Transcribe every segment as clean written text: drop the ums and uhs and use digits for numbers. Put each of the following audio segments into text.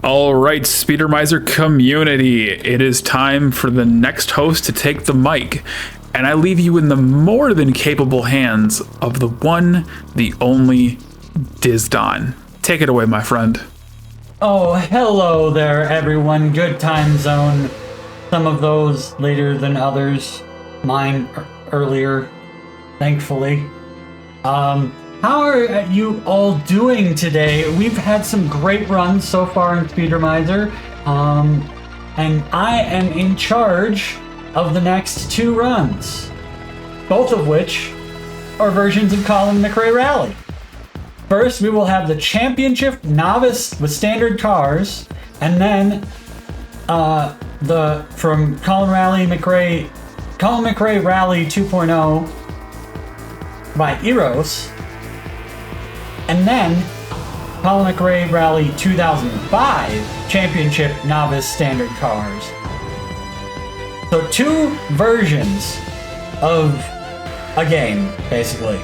All right, Speedromizer community, it is time for the next host to take the mic, and I leave you in the more than capable hands of the one, the only Dizdon. Take it away, my friend. Oh, hello there, everyone. Good time zone. Some of those later than others. Mine earlier, thankfully. How are you all doing today? We've had some great runs so far in Speedromizer, and I am in charge of the next two runs, both of which are versions of Colin McRae Rally. First, we will have the Championship Novice with standard cars, and then from Colin McRae Rally 2.0 by Eros. And then, Colin McRae Rally 2005 Championship Novice Standard Cars. So 2 versions of a game, basically.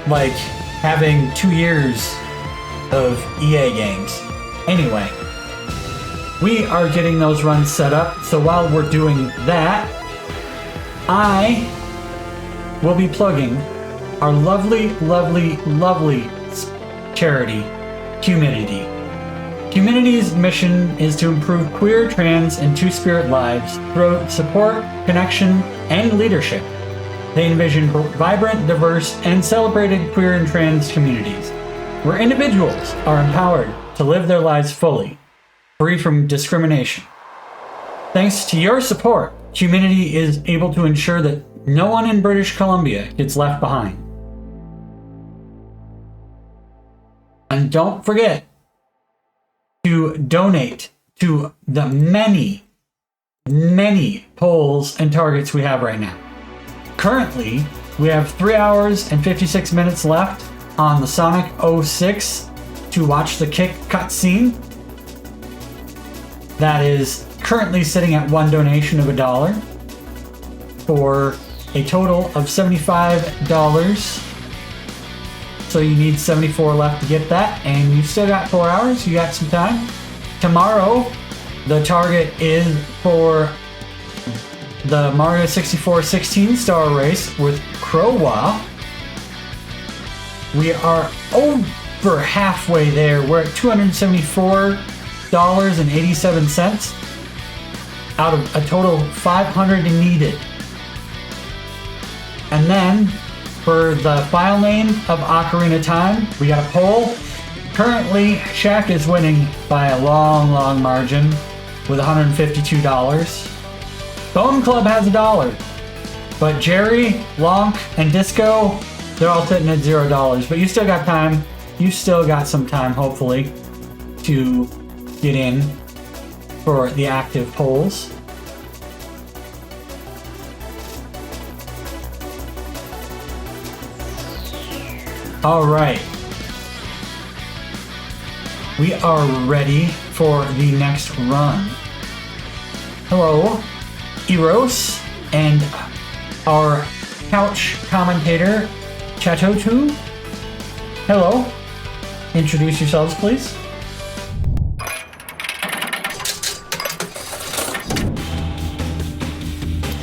Like having 2 years of EA games. Anyway, we are getting those runs set up, so while we're doing that, I will be plugging our lovely charity, QMUNITY. QMUNITY's mission is to improve queer, trans, and two-spirit lives through support, connection, and leadership. They envision vibrant, diverse, and celebrated queer and trans communities, where individuals are empowered to live their lives fully, free from discrimination. Thanks to your support, QMUNITY is able to ensure that no one in British Columbia gets left behind. And don't forget to donate to the many polls and targets we have right now. Currently, we have 3 hours and 56 minutes left on the Sonic 06 to watch the kick cutscene. That is currently sitting at one donation of $1 for a total of $75. So you need 74 left to get that, and you still got 4 hours, you got some time. Tomorrow, the target is for the Mario 64 16-star race with Crowa. We are over halfway there. We're at $274.87 out of a total of 500 needed. And then, for the file name of Ocarina Time, we got a poll. Currently, Shaq is winning by a long margin with $152. Bone Club has $1. But Jerry, Lonk, and Disco, they're all sitting at $0. But you still got time. You still got some time, hopefully, to get in for the active polls. All right. We are ready for the next run. Hello, Eros, and our couch commentator, Chatotu. Hello. Introduce yourselves, please.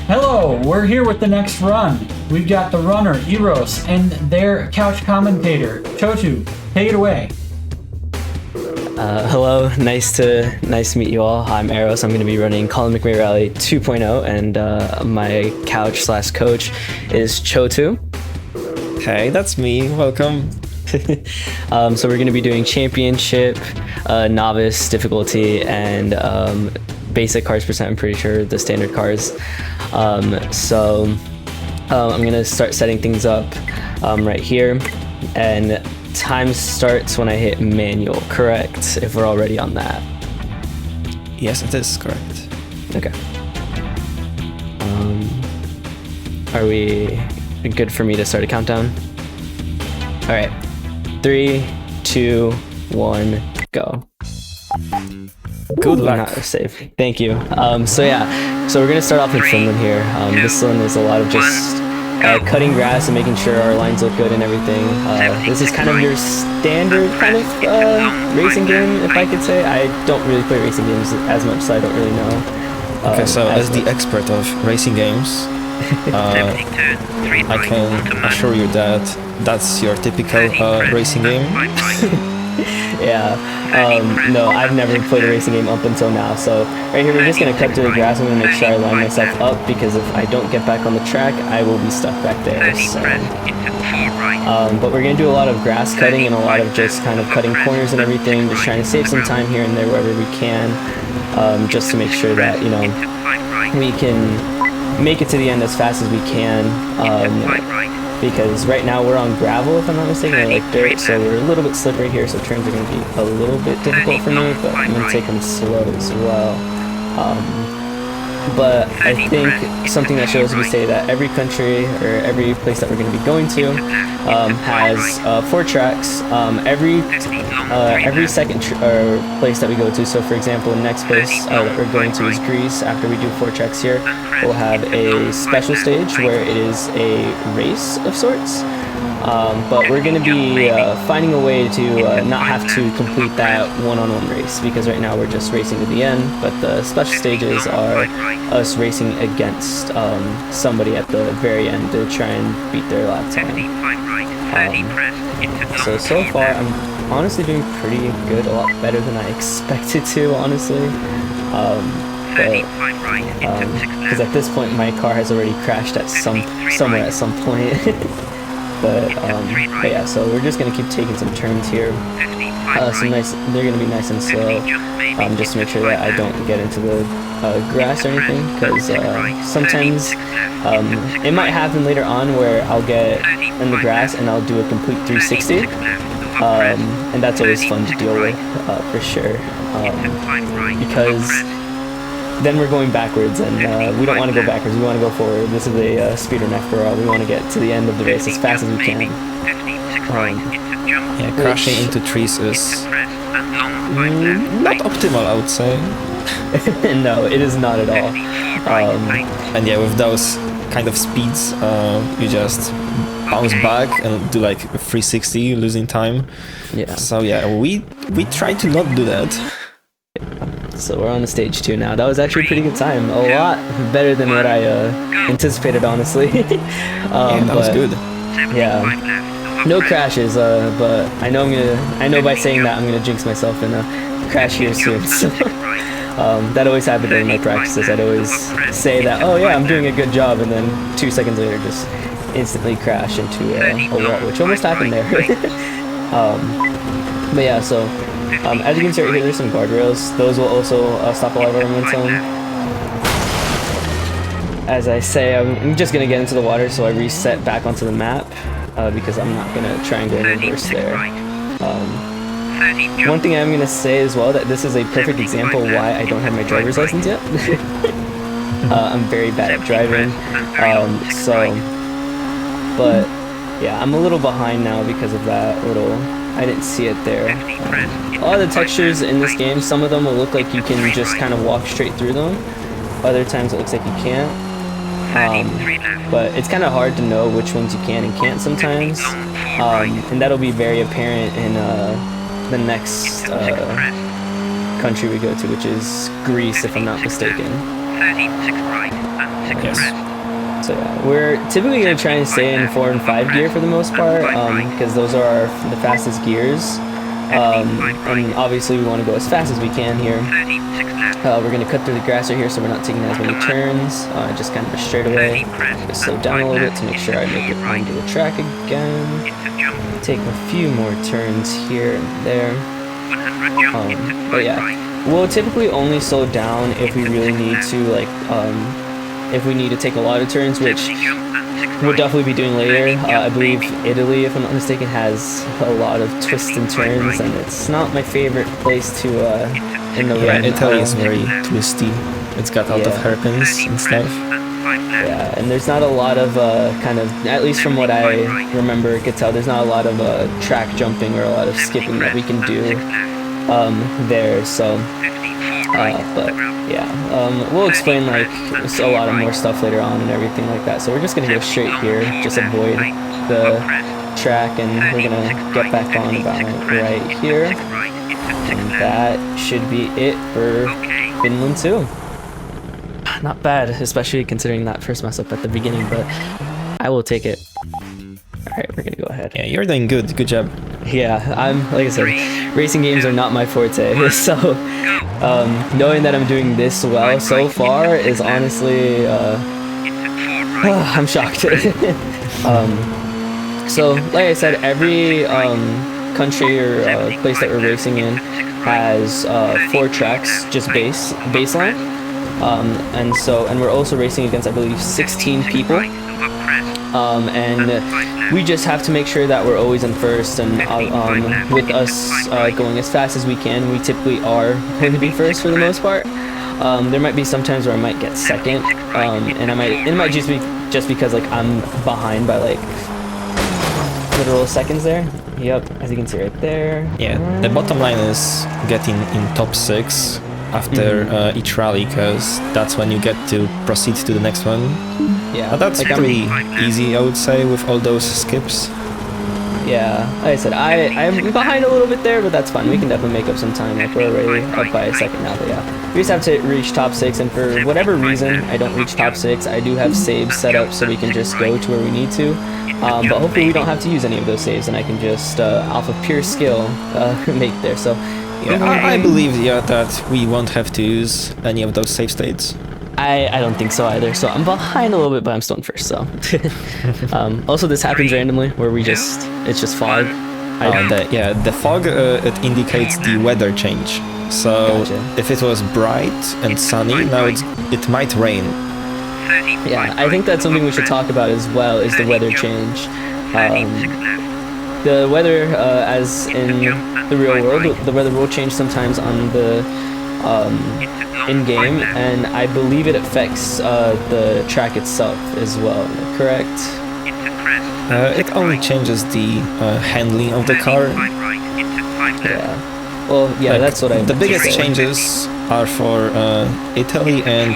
Hello, we're here with the next run. We've got the runner, Eros, and their couch commentator, Chotu. Take it away. Hello, nice to meet you all. I'm Eros. I'm going to be running Colin McRae Rally 2.0, and my couch/coach is Chotu. Hey, that's me. Welcome. So we're going to be doing championship, novice difficulty, and basic cars percent. I'm pretty sure the standard cars. I'm gonna start setting things up right here, and time starts when I hit manual, correct? If we're already on that. Yes, it is correct. Okay. Are we good for me to start a countdown? All right, 3, 2, 1, go. Good luck. Not safe. Thank you. So we're gonna start off in Finland here. This one is a lot of just cutting grass and making sure our lines look good and everything. This is kind of your standard kind of racing game, if I could say. I don't really play racing games as much, so I don't really know. Okay, so as the expert of racing games, I can assure you that that's your typical racing game. Yeah, no, I've never played a racing game up until now, so right here we're just going to cut through the grass. I'm going to make sure I line myself up, because if I don't get back on the track, I will be stuck back there. So, but we're going to do a lot of grass cutting and a lot of just kind of cutting corners and everything, just trying to save some time here and there wherever we can, just to make sure that, you know, we can make it to the end as fast as we can. Because right now we're on gravel, if I'm not mistaken, or like dirt, so we're a little bit slippery here, so turns are going to be a little bit difficult for me, but I'm going to take them slow as well. But I think something that shows me say that every country or every place that we're going to be going to has 4 tracks. Every second place that we go to, so for example, the next place that we're going to is Greece. After we do 4 tracks here, we'll have a special stage where it is a race of sorts. But we're going to be finding a way to not have to complete that one-on-one race, because right now we're just racing to the end, but the special stages are us racing against somebody at the very end to try and beat their lap time. So far I'm honestly doing pretty good, a lot better than I expected to, honestly. Because at this point my car has already crashed at somewhere at some point. But yeah, so we're just gonna keep taking some turns here. They're gonna be nice and slow, just to make sure that I don't get into the grass or anything, because sometimes it might happen later on where I'll get in the grass and I'll do a complete 360, and that's always fun to deal with, for sure, because then we're going backwards, and we don't want to go backwards, we want to go forward. This is a speedrun after all. We want to get to the end of the race as fast as we can. Yeah, crashing into trees is not optimal, I would say. No, it is not at all. And yeah, with those kind of speeds, you just bounce back and do like a 360, losing time. Yeah. So yeah, we try to not do that. So we're on the stage 2 now. That was actually a pretty good time. A lot better than what I anticipated, honestly. Yeah, that was good. Yeah. No crashes, but I know by saying that I'm gonna jinx myself and crash here soon. So, that always happened during my practices. I'd always say that, oh yeah, I'm doing a good job, and then 2 seconds later just instantly crash into a wall, which almost happened there. But yeah, so as you can see right here, there's some guardrails. Those will also stop a lot of our momentum. As I say, I'm just gonna get into the water, so I reset back onto the map, because I'm not gonna try and go in reverse there. One thing I'm gonna say as well, that this is a perfect example why I don't have my driver's license yet. I'm very bad at driving, but yeah, I'm a little behind now because of that I didn't see it there. A lot of the textures in this game, some of them will look like you can just kind of walk straight through them. Other times it looks like you can't. But it's kind of hard to know which ones you can and can't sometimes. And that'll be very apparent in the next country we go to, which is Greece, if I'm not mistaken. Yes. So yeah, we're typically going to try and stay in 4 and 5 gear for the most part, because those are the fastest gears. And obviously we want to go as fast as we can here. We're going to cut through the grass right here, so we're not taking as many turns, just kind of a straightaway. Just slow down a little bit to make sure I make it onto the track again. Take a few more turns here and there. But yeah, we'll typically only slow down if we really need to, like, if we need to take a lot of turns, which we'll definitely be doing later. I believe Italy, if I'm not mistaken, has a lot of twists and turns, and it's not my favorite place to in the run. Italy is very twisty. It's got a lot of hairpins and stuff. Yeah, and there's not a lot of kind of, at least from what I remember, could tell, there's not a lot of track jumping or a lot of skipping that we can do there. So, but Yeah, we'll explain like a lot of more stuff later on and everything like that. So we're just gonna go straight here, just avoid the track, and we're gonna get back on about right here. And that should be it for Finland 2. Not bad, especially considering that first mess up at the beginning, but I will take it. Alright, we're gonna go ahead. Yeah, you're doing good. Good job. Yeah, like I said, racing games are not my forte, so knowing that I'm doing this well so far is honestly, I'm shocked. So, like I said, every country or place that we're racing in has 4 tracks, just baseline, and we're also racing against, I believe, 16 people. And we just have to make sure that we're always in first, and with us going as fast as we can, we typically are going to be first for the most part. There might be some times where I might get second, and it might just be because like I'm behind by like literal seconds there. Yep, as you can see right there. Yeah, the bottom line is getting in top 6 after each rally, because that's when you get to proceed to the next one. Yeah, but that's like pretty easy, I would say, with all those skips. Yeah, like I said, I'm behind a little bit there, but that's fine. We can definitely make up some time. Like, we're already up by a second now, but yeah. We just have to reach top 6, and for whatever reason I don't reach top 6, I do have saves set up so we can just go to where we need to. But hopefully we don't have to use any of those saves, and I can just, off of pure skill, make there. So yeah, I believe that we won't have to use any of those save states. I don't think so either, so I'm behind a little bit, but I'm still in first, so. Also, this happens randomly, where it's just fog. The fog, it indicates the weather change. So Gotcha. if it was bright and sunny, now it might rain. Yeah, I think that's something we should talk about as well, is the weather change. The weather, as in the real world, the weather will change sometimes on the in-game, and I believe it affects the track itself as well, correct? It only changes the handling of the car. Yeah. Well, yeah, like, that's what I. The biggest changes are for Italy and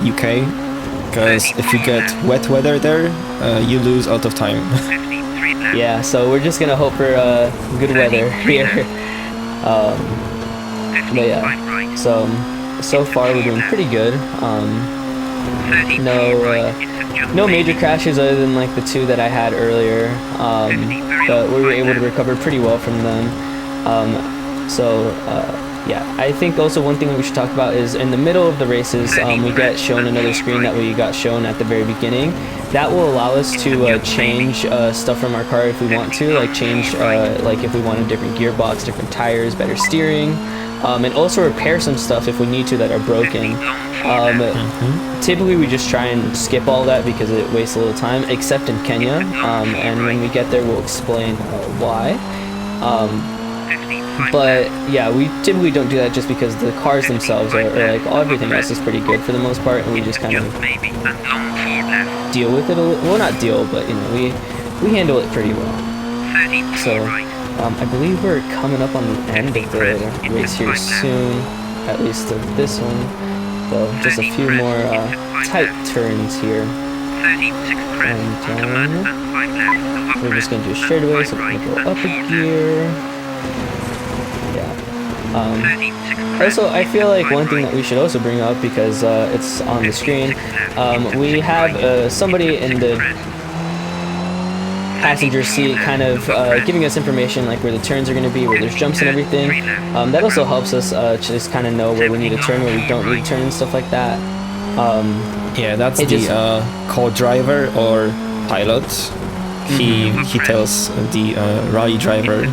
UK, because if you get wet weather there, you lose out of time. Yeah, so we're just gonna hope for good weather here. But yeah, so far we're doing pretty good. No major crashes other than like the 2 that I had earlier, but we were able to recover pretty well from them. Yeah, I think also one thing that we should talk about is in the middle of the races, we get shown another screen that we got shown at the very beginning. That will allow us to change stuff from our car if we want to, like change like if we want a different gearbox, different tires, better steering, and also repair some stuff if we need to that are broken. Typically we just try and skip all that because it wastes a little time, except in Kenya, and when we get there we'll explain why. But yeah, we typically don't do that just because the cars themselves are like everything else is pretty good for the most part, and we just kind of deal with it a little. Well, not deal, but you know, we handle it pretty well. So I believe we're coming up on the end of the race here soon, at least of this one. So just a few more tight turns here. And we're just gonna do a straightaway, so we're gonna go up a gear. Also, I feel like one thing that we should also bring up, because it's on the screen, we have somebody in the passenger seat kind of giving us information like where the turns are going to be, where there's jumps and everything. That also helps us just kind of know where we need to turn, where we don't need to turn and stuff like that. Yeah, that's the co-driver or pilot. He tells the rally driver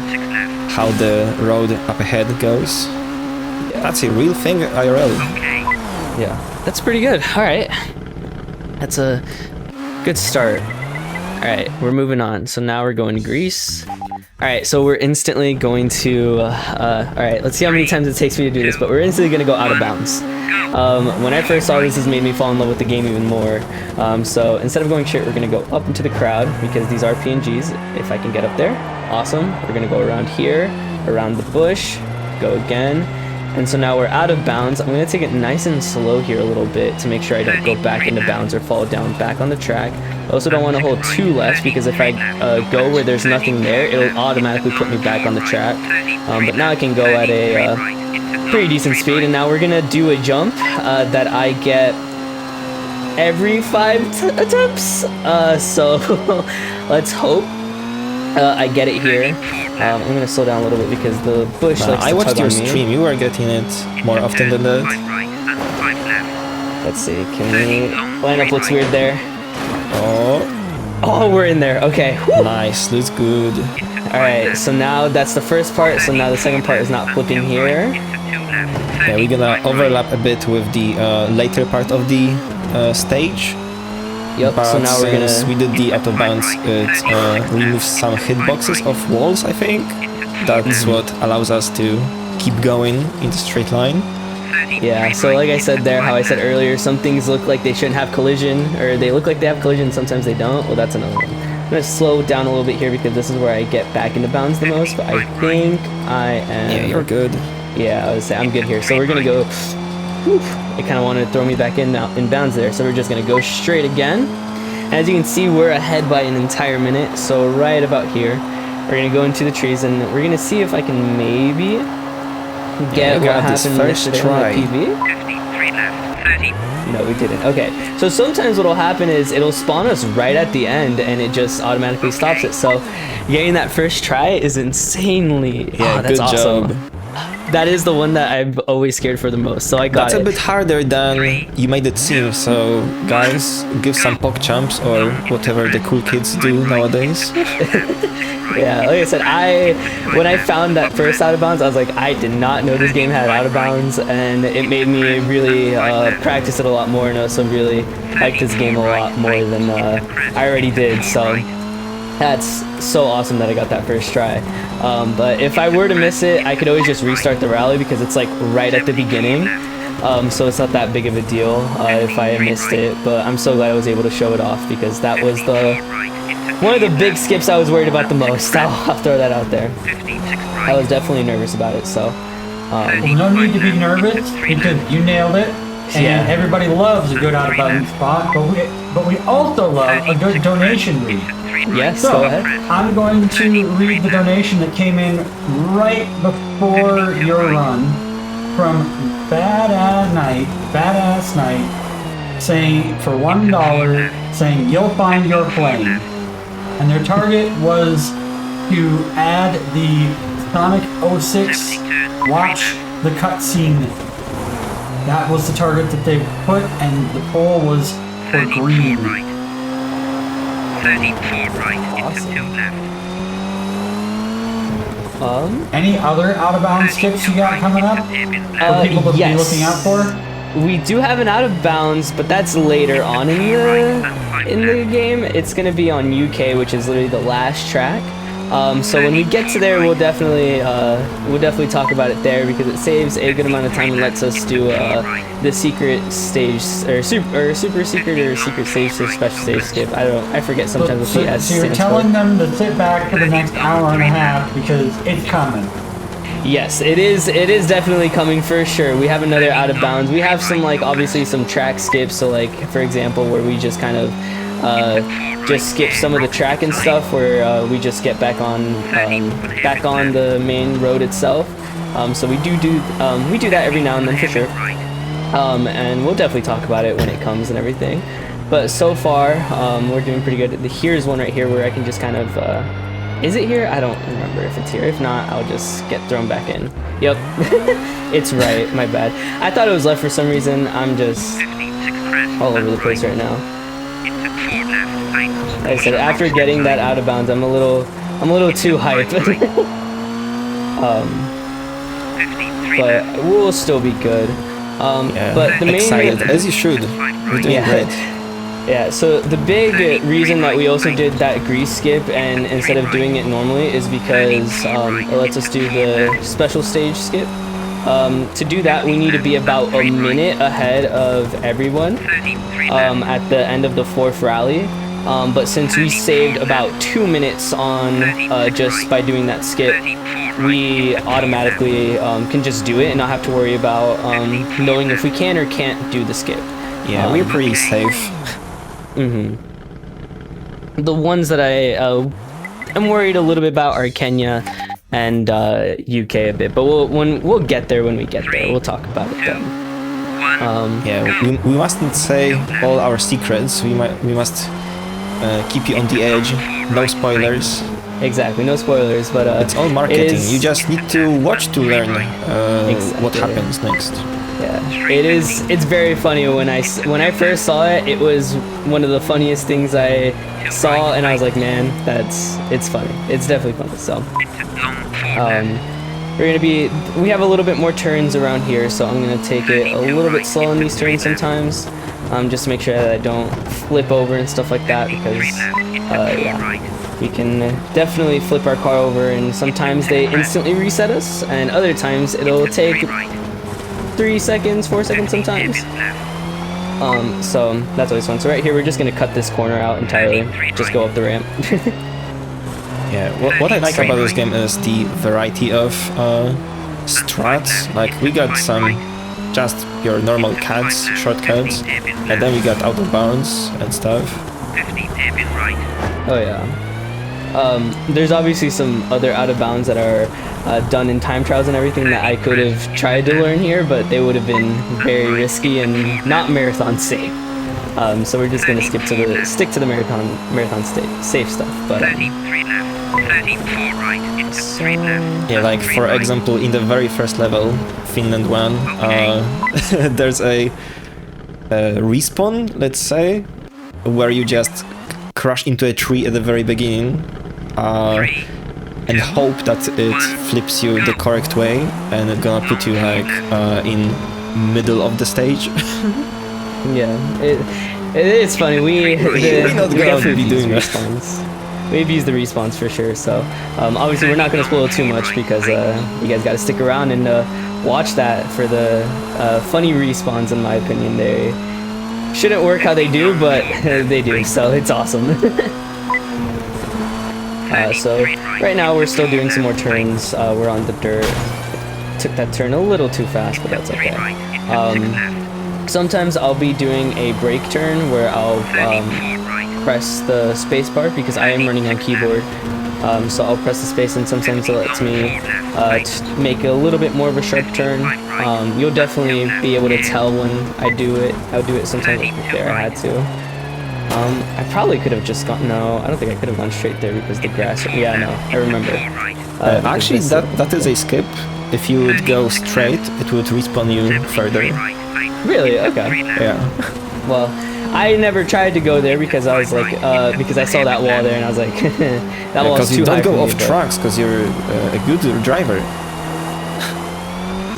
how the road up ahead goes. Yeah. That's a real thing, IRL. Yeah, that's pretty good. All right, that's a good start. All right, we're moving on. So now we're going to Greece. All right, so we're instantly going to. All right, let's see how many times it takes me to do this, but we're instantly going to go out of bounds. When I first saw this, has made me fall in love with the game even more. So instead of going straight, we're going to go up into the crowd because these are PNGs. If I can get up there, awesome. We're going to go around here, around the bush, go again, And so now we're out of bounds. I'm going to take it nice and slow here a little bit to make sure I don't go back into bounds or fall down back on the track. I also don't want to hold too left because if I go where there's nothing there, it'll automatically put me back on the track. But now I can go at a pretty decent speed. And now we're going to do a jump that I get every 5 attempts. So let's hope I get it here. I'm going to slow down a little bit because the bush likes to I watched tug your on me. stream. You were getting it more often than that. Let's see. Can we... Lineup looks weird there. Oh, we're in there. Okay. Whew. nice. Looks good. All right. So now that's the first part. So now the second part is not flipping here. Yeah, we're gonna overlap a bit with the later part of the stage. Yep. But So now we're since we gonna. did the out of bounds, it removes some hitboxes of walls, I think. That's what allows us to keep going in the straight line. Yeah. So like I said there, how I said earlier, some things look like they shouldn't have collision, or they look like they have collision. Sometimes they don't. Well, that's another one. I'm gonna slow down a little bit here because this is where I get back into bounds the most. But I think I am. Yeah, you're good. Yeah, I would say I'm good here. So we're gonna go. Whew, it kind of wanted to throw me back in bounds there. So we're just gonna go straight again. As you can see, we're ahead by an entire minute. So right about here, we're gonna go into the trees and we're gonna see if I can maybe get what happened yesterday on the PV. No, we didn't. Okay, so sometimes what'll happen is it'll spawn us right at the end and it just automatically stops it. So getting that first try is insanely. Yeah, that's good awesome. job. That is the one that I'm always scared for the most. So I got That's it. a bit harder than you made it seem, so guys, give some pog jumps or whatever the cool kids do nowadays. Yeah, like I said, when I found that first out of bounds, I was like, I did not know this game had out of bounds, and it made me really practice it a lot more, and also really like this game a lot more than I already did. So that's so awesome that I got that first try. But if I were to miss it, I could always just restart the rally because it's like right at the beginning. So it's not that big of a deal if I missed it. But I'm so glad I was able to show it off because that was one of the big skips I was worried about the most. I'll throw that out there. I was definitely nervous about it. So Well, no need to be nervous because you nailed it. And Yeah. everybody loves a good out of bounds spot, but we also love a good donation read. yes, So go ahead. I'm going to read the donation that came in right before your run from Badass Night, saying for $1, saying you'll find your plane, and their target was to add the Sonic 06 watch the cutscene. That was the target that they put, and the poll was for green. 34 right into 2 left. Any other out of bounds skips you got coming up for people to be looking out for? We do have an out of bounds, but that's later on in the game. It's gonna be on UK, which is literally the last track. So when we get to there, we'll definitely talk about it there because it saves a good amount of time and lets us do the secret stage or super secret or secret stage or special stage skip. I forget sometimes what the S So you're stands telling for. them to sit back for the next hour and a half because it's coming. Yes, it is definitely coming for sure. We have another out of bounds. We have some obviously some track skips. So for example, where we just kind of just skip some of the track and stuff where we just get back on the main road itself. So we do that every now and then for sure. And we'll definitely talk about it when it comes and everything. But so far, we're doing pretty good. Here's one right here where I can just kind of, is it here? I don't remember if it's here. If not, I'll just get thrown back in. Yep, it's right, my bad. I thought it was left for some reason. I'm just all over the place right now. Like I said, after getting that out of bounds, I'm a little too hyped. But we'll still be good. Yeah, but the main excited, as you should. You're doing great. Yeah, so the big reason that we also did that grease skip and instead of doing it normally is because it lets us do the special stage skip. To do that, we need to be about a minute ahead of everyone at the end of the 4th rally. But since we saved about 2 minutes on just by doing that skip, we automatically can just do it and not have to worry about knowing if we can or can't do the skip. Yeah, we're pretty safe. The ones that I am worried a little bit about are Kenya and UK a bit, but we'll get there when we get there. We'll talk about it then. Yeah, we mustn't say all our secrets. We must keep you on the edge. No spoilers. Exactly, no spoilers, but it's all marketing. is, you just need to watch to learn what happens next. Yeah, it's very funny. When I first saw it, it was one of the funniest things I saw, and I was like, man, it's funny. It's definitely funny. So, we have a little bit more turns around here, so I'm gonna take it a little bit slow in these turns sometimes, just to make sure that I don't flip over and stuff like that, because yeah, we can definitely flip our car over, and sometimes they instantly reset us, and other times it'll take 3 seconds, 4 seconds sometimes. So that's always fun. So right here, we're just gonna cut this corner out entirely. Just go up the ramp. Yeah, what I like about this game is the variety of strats. Like, we got some just your normal cuts, shortcuts, and then we got out of bounds and stuff. Oh yeah. There's obviously some other out of bounds that are done in time trials and everything that I could have tried to learn here, but they would have been very risky and not marathon safe. So we're just gonna stick to the marathon safe stuff. But yeah, like for example, in the very first level, Finland one, there's a respawn, let's say, where you just crash into a tree at the very beginning and hope that it flips you the correct way, and it's gonna put you like in middle of the stage. Yeah, it's funny. We're not gonna be doing that. We've used the respawns for sure. So obviously we're not gonna spoil it too much, because you guys got to stick around and watch that for the funny respawns. In my opinion, they shouldn't work how they do, but they do, so it's awesome. So right now we're still doing some more turns. We're on the dirt. Took that turn a little too fast, but that's okay. Sometimes I'll be doing a brake turn where I'll press the space bar, because I am running on keyboard. So I'll press the space, and sometimes it lets me make a little bit more of a sharp turn. You'll definitely be able to tell when I do it. I'll do it sometimes like there. I had to. I probably could have just gone. No, I don't think I could have gone straight there because the grass. Yeah, no, I remember. Actually, that is a skip. If you would go straight, it would respawn you further. Really? Okay. Yeah. Well, I never tried to go there because I was like, because I saw that wall there and I was like, that wall's too high. Because you don't go off me, tracks because you're a good driver.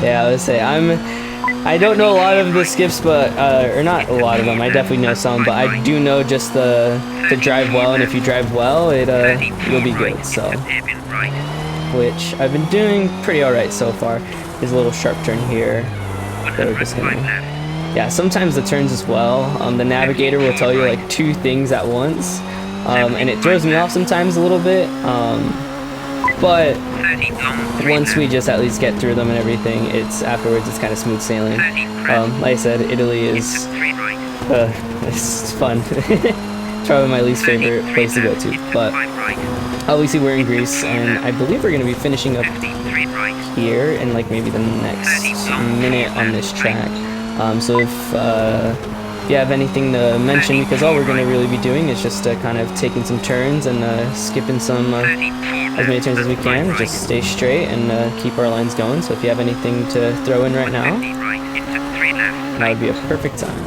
Yeah, I would say I don't know a lot of the skips, but or not a lot of them. I definitely know some, but I do know just to drive well, and if you drive well, you'll be good. So, which I've been doing pretty all right so far. There's a little sharp turn here. That we're just gonna. Yeah, sometimes the turns as well. The navigator will tell you like 2 things at once, and it throws me off sometimes a little bit. But once we just at least get through them and everything, afterwards it's kind of smooth sailing. Like I said, Italy is it's fun. It's probably my least favorite place to go to. But obviously we're in Greece, and I believe we're going to be finishing up here in like maybe the next minute on this track. So if you have anything to mention, because all we're going to really be doing is just kind of taking some turns and skipping some as many turns as we can. Just stay straight and keep our lines going. So if you have anything to throw in right now, that would be a perfect time.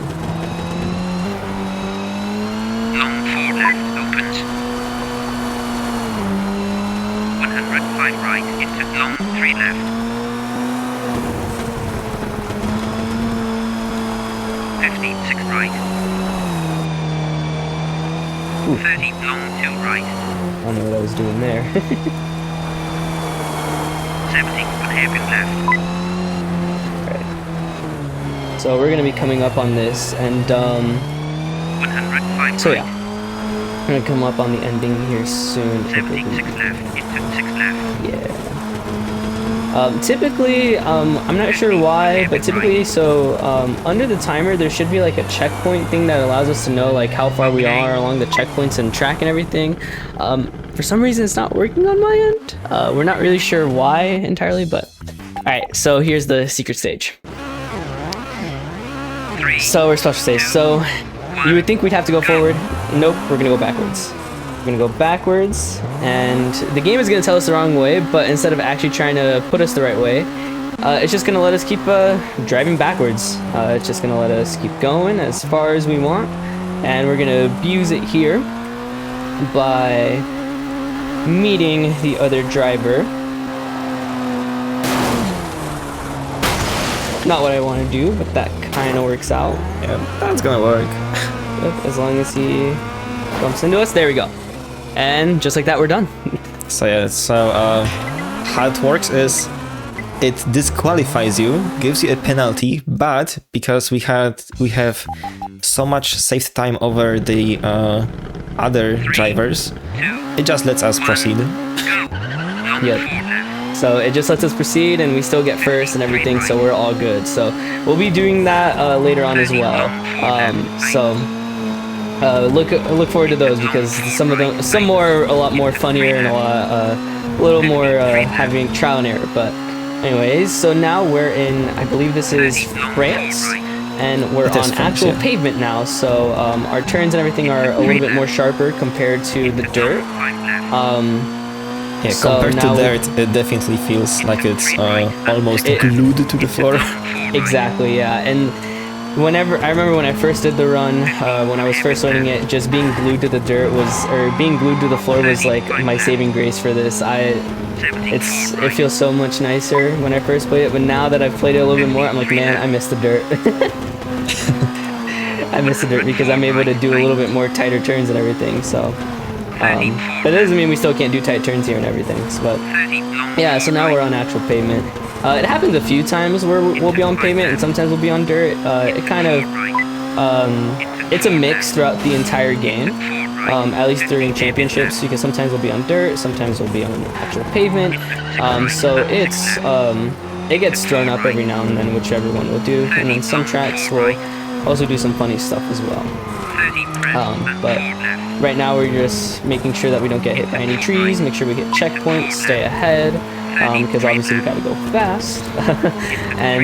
Long 4 left opens. 105 right into long 3 left. 56 right. 30 long 2 right. I don't know what I was doing there. 70 on hairpin left. Right. So we're going to be coming up on this, and 105 so right. yeah. We're gonna come up on the ending here soon. 76 left, into 6 left. Yeah. Typically, I'm not sure why, but typically, so under the timer, there should be like a checkpoint thing that allows us to know like how far we are along the checkpoints and track and everything. For some reason, it's not working on my end. We're not really sure why entirely, but all right. So here's the secret stage. So we're special stage. So you would think we'd have to go forward. Nope, we're gonna go backwards. We're gonna go backwards, and the game is gonna tell us the wrong way, but instead of actually trying to put us the right way, it's just gonna let us keep driving backwards. It's just gonna let us keep going as far as we want, and we're gonna abuse it here by meeting the other driver. Not what I want to do, but that kind of works out. Yeah, that's gonna work. Yep, as long as he bumps into us, there we go. And just like that, we're done. So yeah, how it works is it disqualifies you, gives you a penalty, but because we have so much saved time over the other drivers, it just lets us proceed. Yep. So it just lets us proceed, and we still get first and everything, so we're all good. So we'll be doing that later on as well. Look forward to those, because some more a lot more funnier and a little more having trial and error. But anyways, so now we're in, I believe this is France, and we're on actual pavement now. So our turns and everything are a little bit more sharper compared to the dirt. Yeah, compared to dirt, it definitely feels like it's almost glued to the floor. Exactly, yeah. And I remember when I first did the run, when I was first learning it, just being glued to the dirt being glued to the floor was like my saving grace for this. It feels so much nicer when I first played it, but now that I've played it a little bit more, I'm like, man, I miss the dirt. I miss the dirt because I'm able to do a little bit more tighter turns and everything, so. But that doesn't mean we still can't do tight turns here and everything, but yeah, so now we're on actual pavement. It happens a few times where we'll be on pavement and sometimes we'll be on dirt. It kind of, it's a mix throughout the entire game, at least during championships, because sometimes we'll be on dirt, sometimes we'll be on actual pavement. So it gets thrown up every now and then, whichever one we'll do. And then some tracks will also do some funny stuff as well. But right now we're just making sure that we don't get hit by any trees, make sure we hit checkpoints, stay ahead, because obviously we gotta go fast. And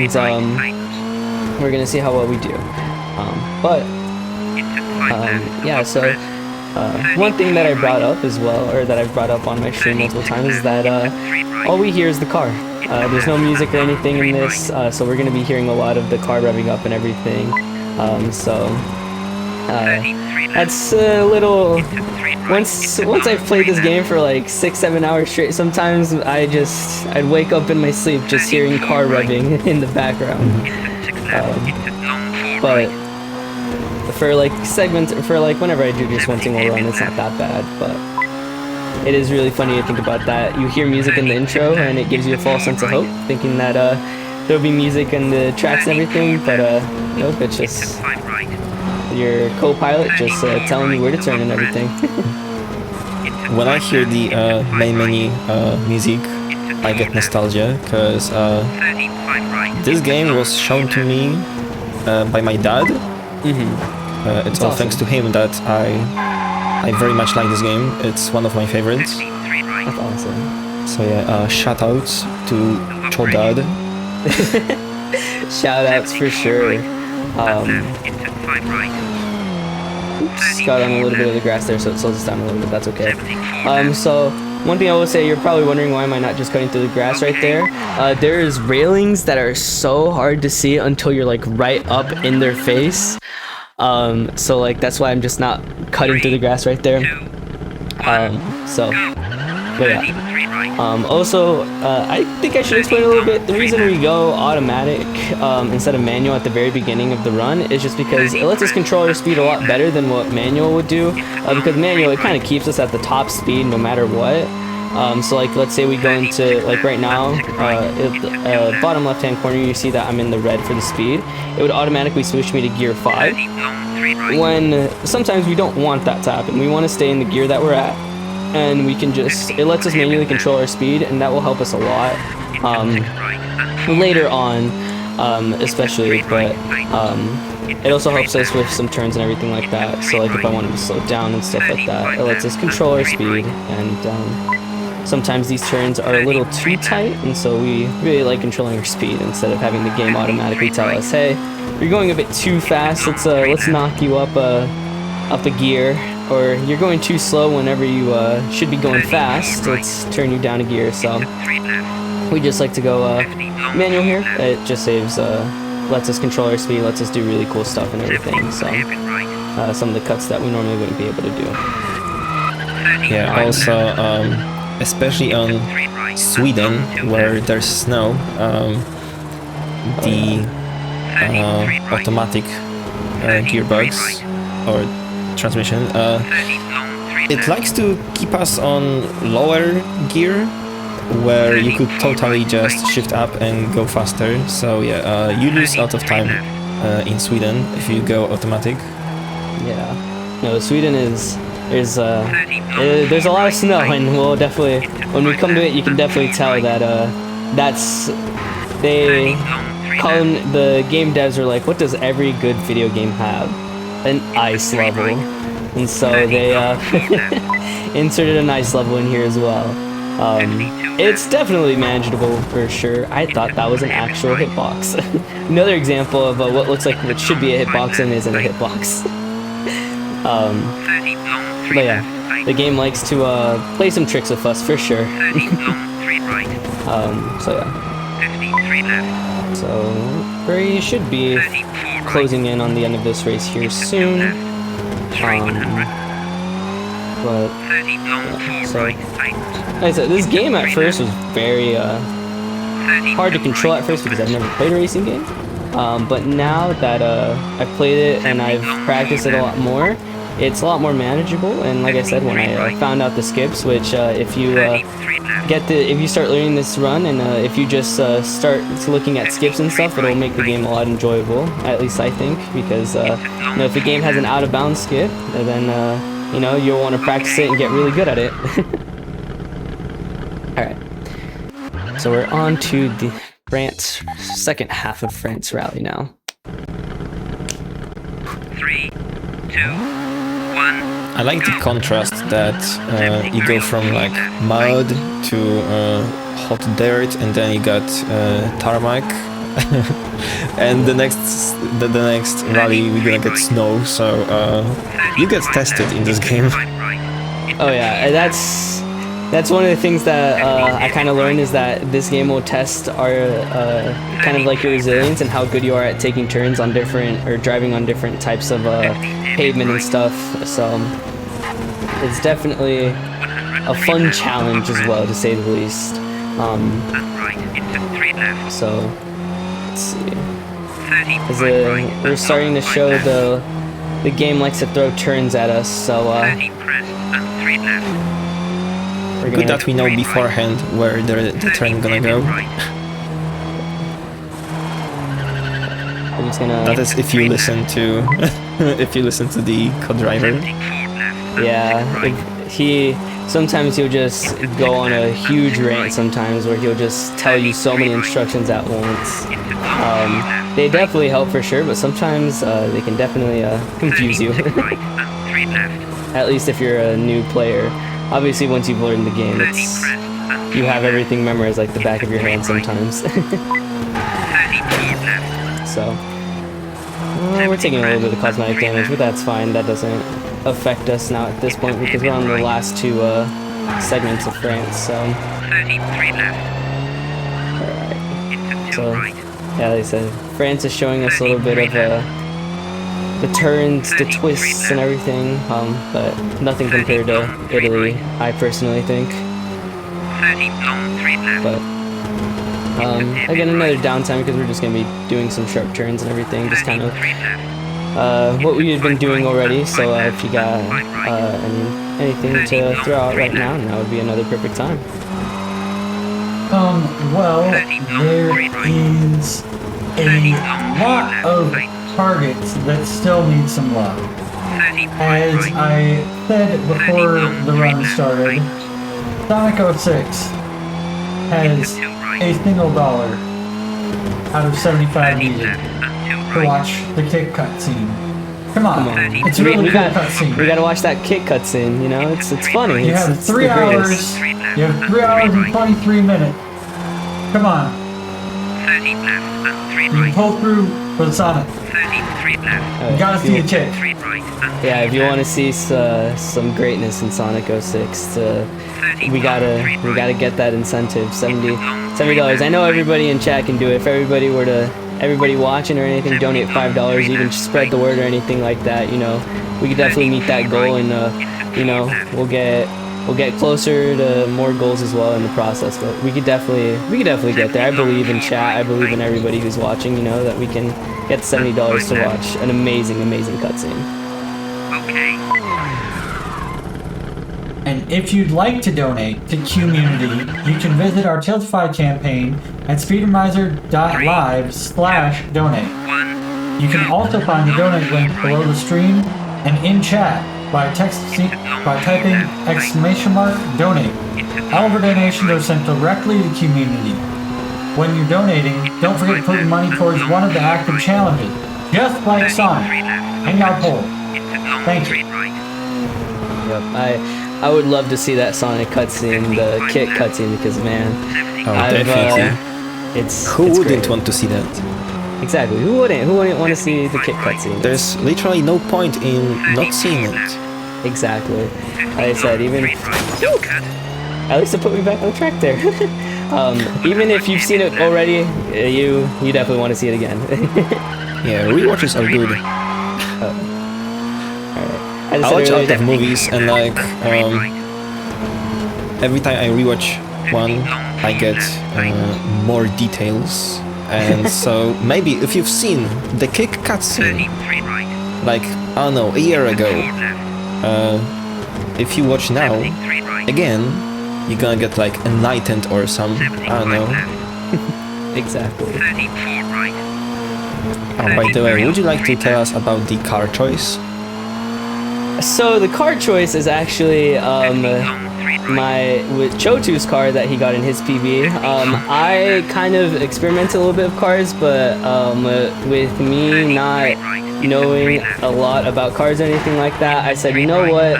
we're gonna see how well we do. Yeah, so one thing that I brought up as well, or that I've brought up on my stream multiple times, is that all we hear is the car. There's no music or anything in this, so we're gonna be hearing a lot of the car revving up and everything. That's a little. Once I've played this game for like 6-7 hours straight, sometimes I'd wake up in my sleep just hearing car revving in the background. But for like whenever I do just one single run, it's not that bad. But it is really funny to think about that. You hear music in the intro, and it gives you a false sense of hope, thinking that there'll be music in the tracks and everything. But nope, it's just your co-pilot just telling you where to turn and everything. When I hear the main menu music, I get nostalgia, because this game was shown to me by my dad. It's all awesome. Thanks to him that I very much like this game. It's one of my favorites. That's awesome. So yeah, shout outs to your dad. Shout outs for sure. Oops, got on a little bit of the grass there, so it slows us down a little bit. That's okay. So one thing I will say, you're probably wondering why am I not just cutting through the grass right there. There's railings that are so hard to see until you're like right up in their face. So like that's why I'm just not cutting through the grass right there. But yeah. Also, I think I should explain a little bit. The reason we go automatic instead of manual at the very beginning of the run is just because it lets us control our speed a lot better than what manual would do. Because manual, it kind of keeps us at the top speed no matter what. So like, let's say we go into, like right now, bottom left hand corner, you see that I'm in the red for the speed. It would automatically switch me to gear 5. when sometimes we don't want that to happen. We want to stay in the gear that we're at, and we can just, it lets us manually control our speed, and that will help us a lot later on, especially, but it also helps us with some turns and everything like that. So like if I wanted to slow down and stuff like that, it lets us control our speed, and sometimes these turns are a little too tight, and so we really like controlling our speed instead of having the game automatically tell us, hey, you're going a bit too fast, let's knock you up a gear, or you're going too slow whenever you should be going fast, let's turn you down a gear. So we just like to go manual here. It just saves, lets us control our speed, lets us do really cool stuff and everything. So some of the cuts that we normally wouldn't be able to do. Yeah, also, especially on Sweden, where there's snow, the automatic gearbox or transmission, it likes to keep us on lower gear, where you could totally just shift up and go faster. So yeah, you lose a lot of time in Sweden if you go automatic. Yeah, no, Sweden is, there's a lot of snow, and we'll definitely, when we come to it, you can definitely tell that Colin, the game devs are like, what does every good video game have? An ice level. And so they inserted an ice level in here as well. It's definitely manageable for sure. I thought that was an actual hitbox. Another example of what looks like what should be a hitbox and isn't a hitbox. But yeah, the game likes to play some tricks with us for sure. So yeah. So we should be closing in on the end of this race here soon. But yeah, so like I said, this game at first was very hard to control at first because I've never played a racing game. But now that I've played it and I've practiced it a lot more, it's a lot more manageable. And like I said, when I found out the skips, which if you if you start learning this run, and if you just start looking at skips and stuff, it'll make the game a lot enjoyable. At least I think, because you know, if a game has an out of bounds skip, then you know, you'll want to practice it and get really good at it. All right, so we're on to the France, second half of France Rally now. 3, 2, 1. I like the contrast that you go from like mud to hot dirt, and then you got tarmac, and the next rally we're gonna get snow. So you get tested in this game. Oh yeah, that's one of the things that I kind of learned, is that this game will test our kind of like your resilience and how good you are at taking turns on different, or driving on different types of pavement and stuff. So it's definitely a fun challenge as well, to say the least. So let's see, because we're starting to show the game likes to throw turns at us. So good that we know beforehand where the turn gonna go. I'm just gonna. That is if you listen to if you listen to the co-driver. Yeah, sometimes he'll just go on a huge rant sometimes, where he'll just tell you so many instructions at once. They definitely help for sure, but sometimes they can definitely confuse you. At least if you're a new player. Obviously, once you've learned the game, you have everything memorized like the back of your hand sometimes. So we're taking a little bit of cosmetic damage, but that's fine. That doesn't affect us now at this point, because we're on the last two segments of France. So alright. So yeah, like I said, France is showing us a little bit of the turns, the twists and everything, but nothing compared to Italy, I personally think. But again, another downtime, because we're just going to be doing some sharp turns and everything, just kind of what we had been doing already. So if you got anything to throw out right now, that would be another perfect time. Well, there is a lot of targets that still need some love. 30 As right. I said before the run started, Sonic 06 has a single dollar out of 75 needed to watch the kick cutscene. Come on, it's a really cool cutscene. We gotta watch that kick cutscene. You know, it's funny. You have It's 3 the greatest. hours. You have 3 hours and 23 minutes. Come on, 30 left and 3 you can right. pull through for the Sonic. 33 left. You gotta see a chick. 3 right and Yeah, if you want to see some greatness in Sonic 06, we gotta get that incentive, $70. I know everybody in chat can do it. If everybody watching or anything, donate $5, even spread the word or anything like that. You know, we could definitely meet that goal, and you know, we'll get closer to more goals as well in the process. But we could definitely get there. I believe in chat. I believe in everybody who's watching. You know, that we can get $70 to watch an amazing cutscene. okay. And if you'd like to donate to QMUNITY, you can visit our Tiltify campaign at speedromizer.live/donate. 1 You can also find the donate link below the stream and in chat by typing !donate. All of our donations are sent directly to QMUNITY. When you're donating, don't forget to put money towards one of the active challenges, just like Sonic. Hang out poll. Thank you. Yep, I would love to see that Sonic cutscene, the kick cutscene, because man, Oh, definitely. It's Who it's wouldn't great. want to see that? Exactly. Who wouldn't want to see the kick cutscene? There's literally no point in not seeing it. Exactly. Like I said, even at least it put me back on the track there. Even if you've seen it already, you definitely want to see it again. Yeah, rewatches are good. I I watch a lot of movies, and like every time I rewatch one, I get more details. And so maybe if you've seen the kick cutscene, 33 right. like I don't know, a year ago, if you watch now 73 right. again, you're gonna get like enlightened or some, I don't know. Exactly. 34 right. Oh, by the way, would you like to tell us about the car choice? So the car choice is actually with Chotu's car that he got in his PB. I kind of experimented a little bit of cars, but with me not knowing a lot about cars or anything like that, I said, you know what,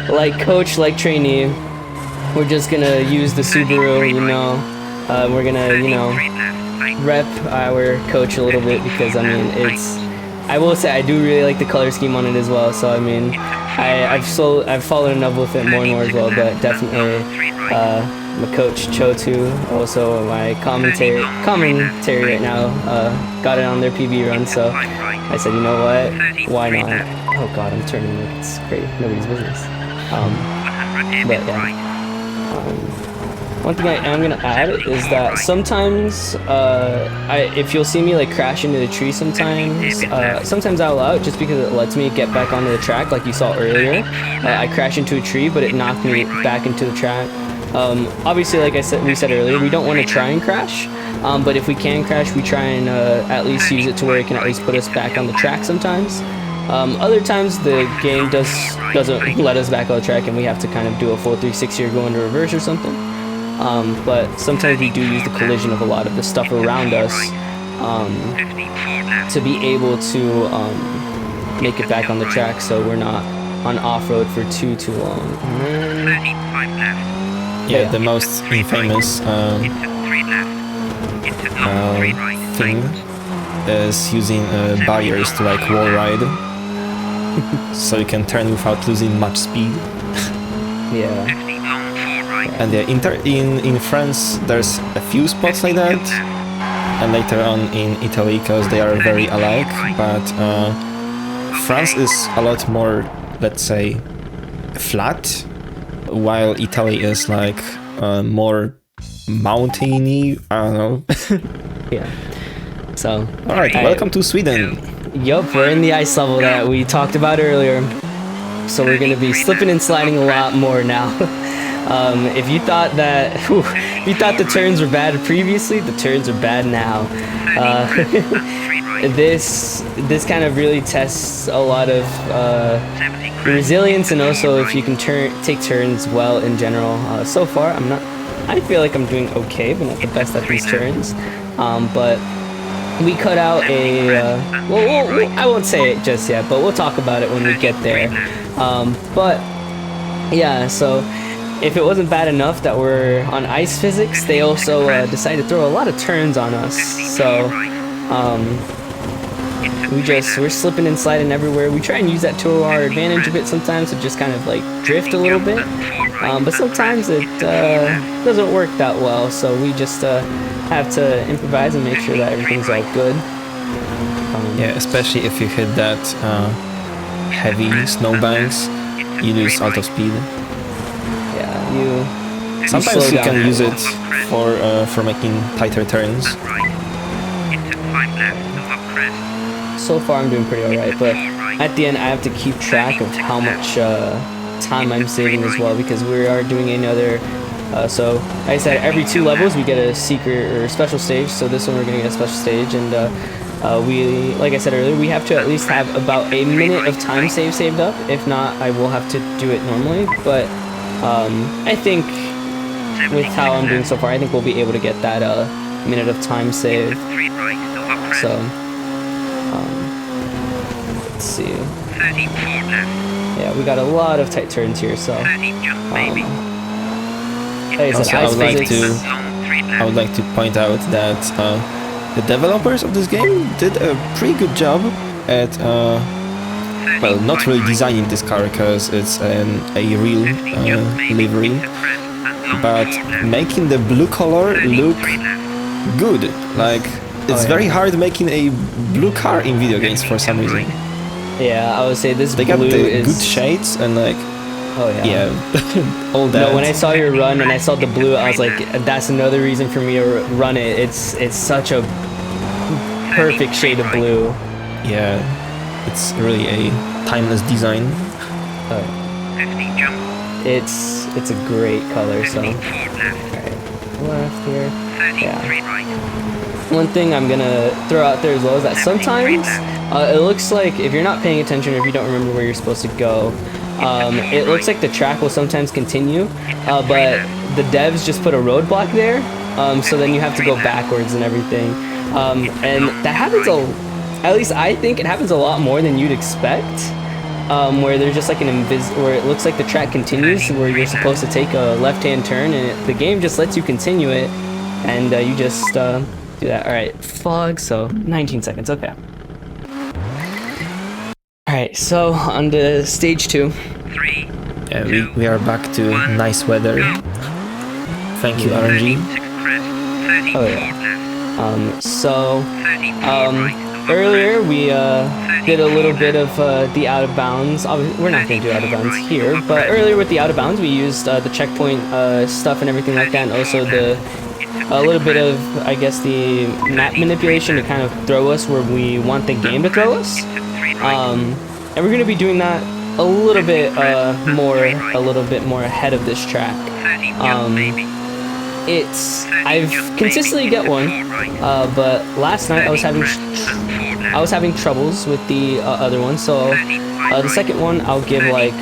like coach, like trainee, we're just gonna use the Subaru, you know, we're gonna, you know, rep our coach a little bit, because I mean, I will say I do really like the color scheme on it as well. So I mean, I've fallen in love with it more and more as well. But definitely, my coach Chotu, also my commentary right now, got it on their PB run. So I said, you know what? Why not? Oh God, I'm turning like it's great. Nobody's business. But yeah. One thing I'm gonna add is that sometimes, if you'll see me like crash into the tree sometimes I'll allow it just because it lets me get back onto the track, like you saw earlier. I crashed into a tree, but it knocked me back into the track. Obviously, like we said earlier, we don't want to try and crash, but if we can crash, we try and at least use it to where it can at least put us back on the track sometimes. Other times the game doesn't let us back on the track, and we have to kind of do a full 360 or go into reverse or something. But sometimes we do use the collision of a lot of the stuff around us to be able to make it back on the track, so we're not on off-road for too long. Yeah, the most infamous thing is using barriers to like wall ride, so you can turn without losing much speed. Yeah. And yeah, in France there's a few spots like that, and later on in Italy, because they are very alike, but France is a lot more, let's say, flat, while Italy is like more mountainy, I don't know. Yeah. So. Alright, welcome to Sweden. Yup, we're in the ice level that we talked about earlier. So we're gonna be slipping and sliding a lot more now. If you thought the turns were bad previously, the turns are bad now. this kind of really tests a lot of your resilience, and also if you can take turns well in general. So far, I feel like I'm doing okay, but not the best at these turns. But we cut out a, I won't say it just yet, but we'll talk about it when we get there. But yeah, so if it wasn't bad enough that we're on ice physics, they also decided to throw a lot of turns on us. So we're slipping and sliding everywhere. We try and use that to our advantage a bit sometimes, to just kind of like drift a little bit. But sometimes it doesn't work that well, so we just have to improvise and make sure that everything's all good. Yeah, especially if you hit that heavy snowbanks, you lose out of speed. Yeah, sometimes you can use it well. for making tighter turns. So far I'm doing pretty alright, but at the end I have to keep track of how much time I'm saving as well, because we are doing another so like I said, every 2 levels we get a secret or special stage. So this one we're gonna get a special stage, and we, like I said earlier, we have to at least have about a minute of time saved up. If not, I will have to do it normally, but I think with how I'm doing so far, I think we'll be able to get that minute of time saved. So let's see. Yeah, we got a lot of tight turns here, so also, I would like to point out that the developers of this game did a pretty good job at well, not really designing this car because it's a real livery, but making the blue color look good. Like, it's very hard making a blue car in video games for some reason. Yeah, I would say this they blue got the is good shades and like, oh yeah, all that. No, when I saw your run and I saw the blue, I was like, that's another reason for me to run it. It's such a perfect shade of blue. Yeah, it's really a timeless design. It's a great color. So, alright, left here. Yeah. One thing I'm gonna throw out there as well is that sometimes it looks like if you're not paying attention, or if you don't remember where you're supposed to go, it looks like the track will sometimes continue, but the devs just put a roadblock there, so then you have to go backwards and everything, and that happens at least I think it happens a lot more than you'd expect, where there's just like where it looks like the track continues, where you're supposed to take a left-hand turn, and the game just lets you continue it, and you just do that. Alright, fog, so 19 seconds, okay. Alright, so on to stage 2. Yeah, we are back to nice weather. Thank you, RNG. Oh yeah. Earlier we did a little bit of the out of bounds. We're not going to do out of bounds here, but earlier with the out of bounds we used the checkpoint stuff and everything like that, and also a little bit of, I guess, the map manipulation to kind of throw us where we want the game to throw us. And we're going to be doing that a little bit more ahead of this track. I've consistently get one, but last night I was having troubles with the other one, so the second one I'll give like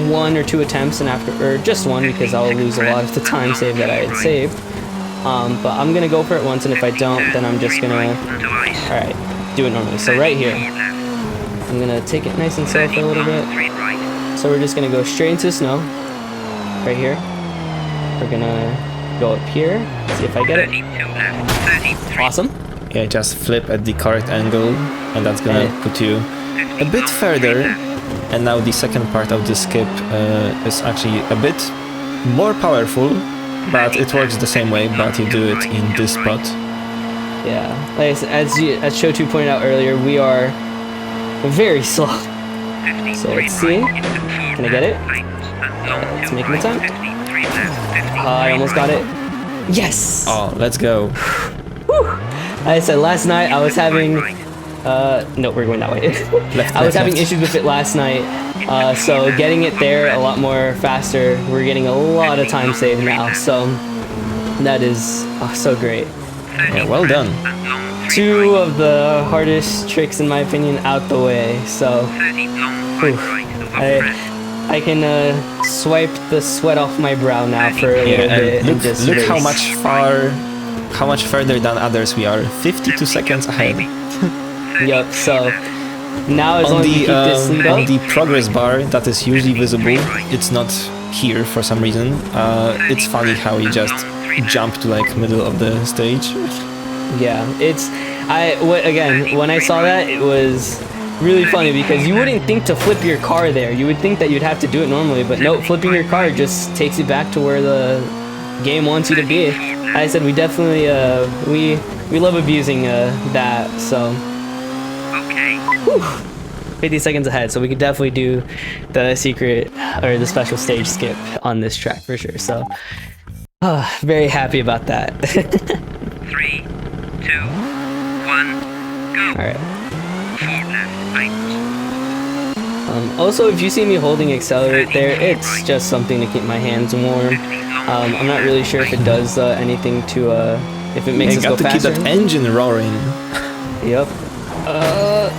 1 or 2 attempts, and or just one, because I'll lose a lot of the time save that I had saved. But I'm gonna go for it once, and if I don't, then I'm just gonna do it normally. So right here, I'm gonna take it nice and slow for a little bit. So we're just gonna go straight into the snow right here. We're gonna go up here, see if I get it. Awesome. Yeah, just flip at the correct angle, and that's gonna put you a bit further. And now the second part of the skip is actually a bit more powerful, but it works the same way, but you do it in this spot. Yeah, like as Shotu pointed out earlier, we are very slow. So let's see. Can I get it? Let's make an attempt. I almost got it. Yes! Oh, let's go. Whew. Like I said, last night I was having... no, we're going that way. I was having issues with it last night. So getting it there a lot more faster, we're getting a lot of time saved now. So that is so great. Yeah, well done. two of the hardest tricks in my opinion out the way. So 30 long fine right over crest. I can swipe the sweat off my brow now for a little bit and just Look race. how much further than others we are. 52 seconds ahead. Yup. So now as long as we keep this lead on up, the progress bar that is usually visible, it's not here for some reason. It's funny how you just jump to like middle of the stage. yeah, again, when I saw that, it was really funny because you wouldn't think to flip your car there. You would think that you'd have to do it normally, but no, flipping your car just takes you back to where the game wants you to be. I said we definitely we love abusing that. So Okay. 50 seconds ahead, so we could definitely do the secret or the special stage skip on this track for sure. So very happy about that. 3, 2, 1, go. All right. 4 left, 8. Also, if you see me holding accelerate there, it's just something to keep my hands warm. I'm not really sure if it does anything to if it makes You us go got to keep faster. that engine roaring. Yep.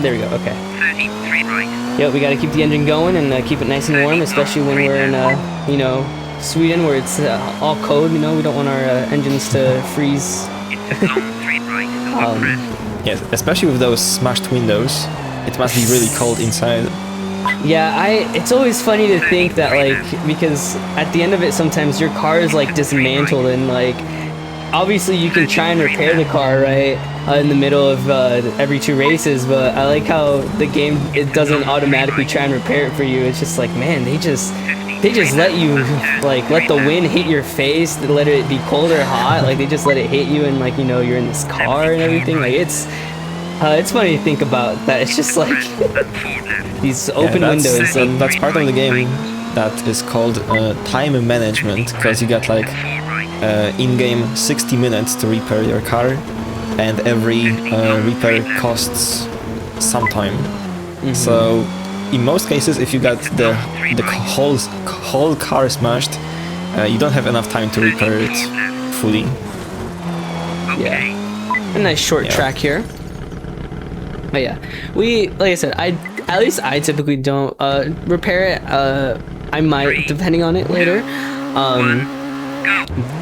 There we go. Okay. 33 right. Yep, we got to keep the engine going and keep it nice and warm, especially when we're in Sweden, where it's all cold. We don't want our engines to freeze. Into long 3 right over crest. Yes, especially with those smashed windows. It must be really cold inside. Yeah, it's always funny to think that, like, because at the end of it, sometimes your car is, like, dismantled and, like, obviously you can try and repair the car, right, in the middle of every 2 races, but I like how the game, it doesn't automatically try and repair it for you. It's just like, man, they just let you, like, let the wind hit your face, let it be cold or hot, like, they just let it hit you and, like, you're in this car and everything, like, it's funny to think about that. It's just like these open windows. And that's part of the game that is called time management, because you got like in-game 60 minutes to repair your car, and every repair costs some time. So in most cases, if you got the whole car smashed, you don't have enough time to repair it fully. Yeah, a nice short track here. But yeah, like I said, at least I typically don't repair it. I might, depending on it later.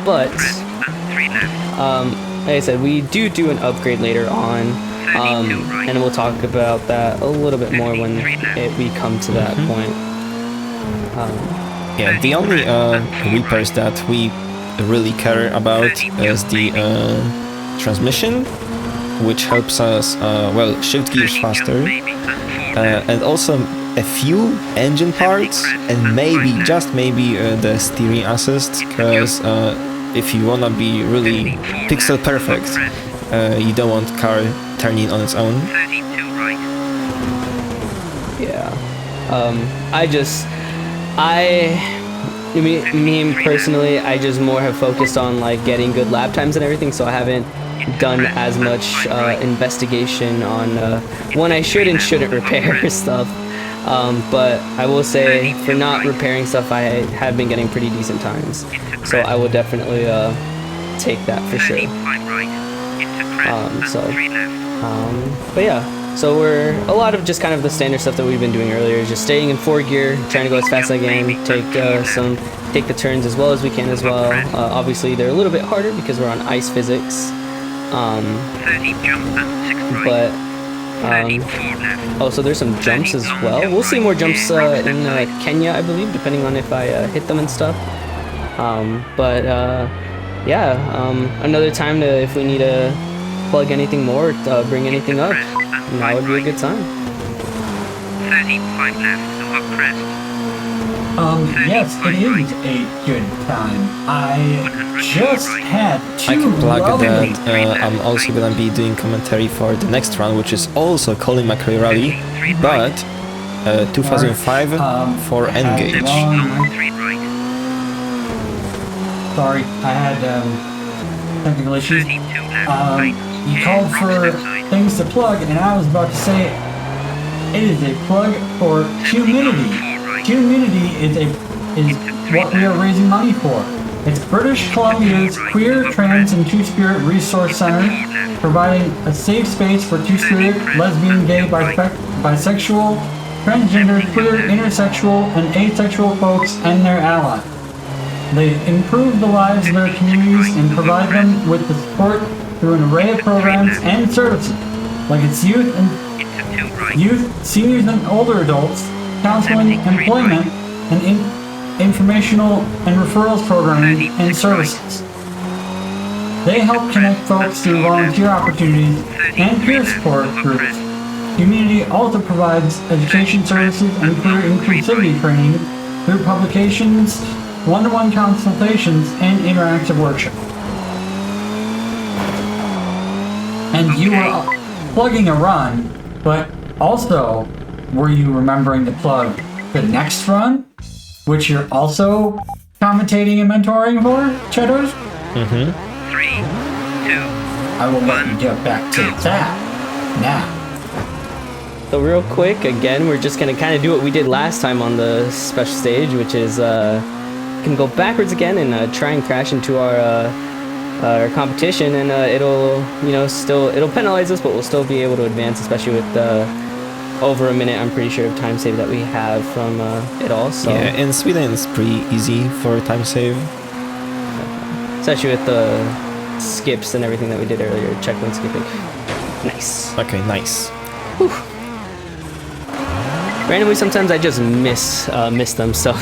But like I said, we do an upgrade later on, and we'll talk about that a little bit more when we come to that point. Yeah, the only repairs that we really care about is the transmission, which helps us, shift gears faster, and also a few engine parts, and maybe, just maybe, the steering assist, because if you wanna be really pixel perfect, you don't want car turning on its own. 32 right. Yeah. Me personally, I just more have focused on like getting good lap times and everything, so I haven't done as much investigation on when I should and shouldn't repair stuff. But I will say, for not repairing stuff, I have been getting pretty decent times, so I will definitely take that for sure. 5 right. Into crest. 3 left. But yeah, so we're a lot of just kind of the standard stuff that we've been doing earlier, just staying in 4th gear, trying to go as fast as I can, take the turns as well as we can as well. Obviously they're a little bit harder because we're on ice physics. 30 jump and 6 right. But 34 left. oh, so there's some jumps as well. We'll see more jumps in Kenya, I believe, depending on if I hit them and stuff. Another time to, if we need to plug anything more, bring anything up, now would be a good time. 35 left over crest. Yes, it is a good time. I just had two I can plug lovely that I'm also gonna be doing commentary for the next round, which is also Colin McRae Rally, but 2005 for Engage. Long 3 right. Sorry, I had technical issues. 32 left. Right. You called for things to plug, and I was about to say it is a plug for QMUNITY. QMUNITY is what we are raising money for. It's British Columbia's queer, trans, and two-spirit resource center, providing a safe space for two-spirit, lesbian, gay, bisexual, transgender, queer, intersexual, and asexual folks and their allies. They improve the lives of their communities and provide them with the support through an array of programs and services, like its youth, seniors and older adults, counseling, employment, and informational and referrals programming and services. They help connect folks through volunteer opportunities and peer support groups. QMUNITY also provides education services and queer inclusivity training through publications, one-to-one consultations, and interactive workshops. And you were plugging a run, but also, were you remembering to plug the next run, which you're also commentating and mentoring for, Cheddars? Mm-hmm. 3, 2, I will let you get back to that now. So real quick, again, we're just gonna kind of do what we did last time on the special stage, which is can go backwards again and try and crash into our competition, and it'll, you know, it'll penalize us, but we'll still be able to advance, especially with over a minute, I'm pretty sure, of time save that we have from it all. So yeah, in Sweden it's pretty easy for time save, especially with the skips and everything that we did earlier, checkpoint skipping. Nice. Okay, nice. Whew. Randomly, sometimes I just miss them, so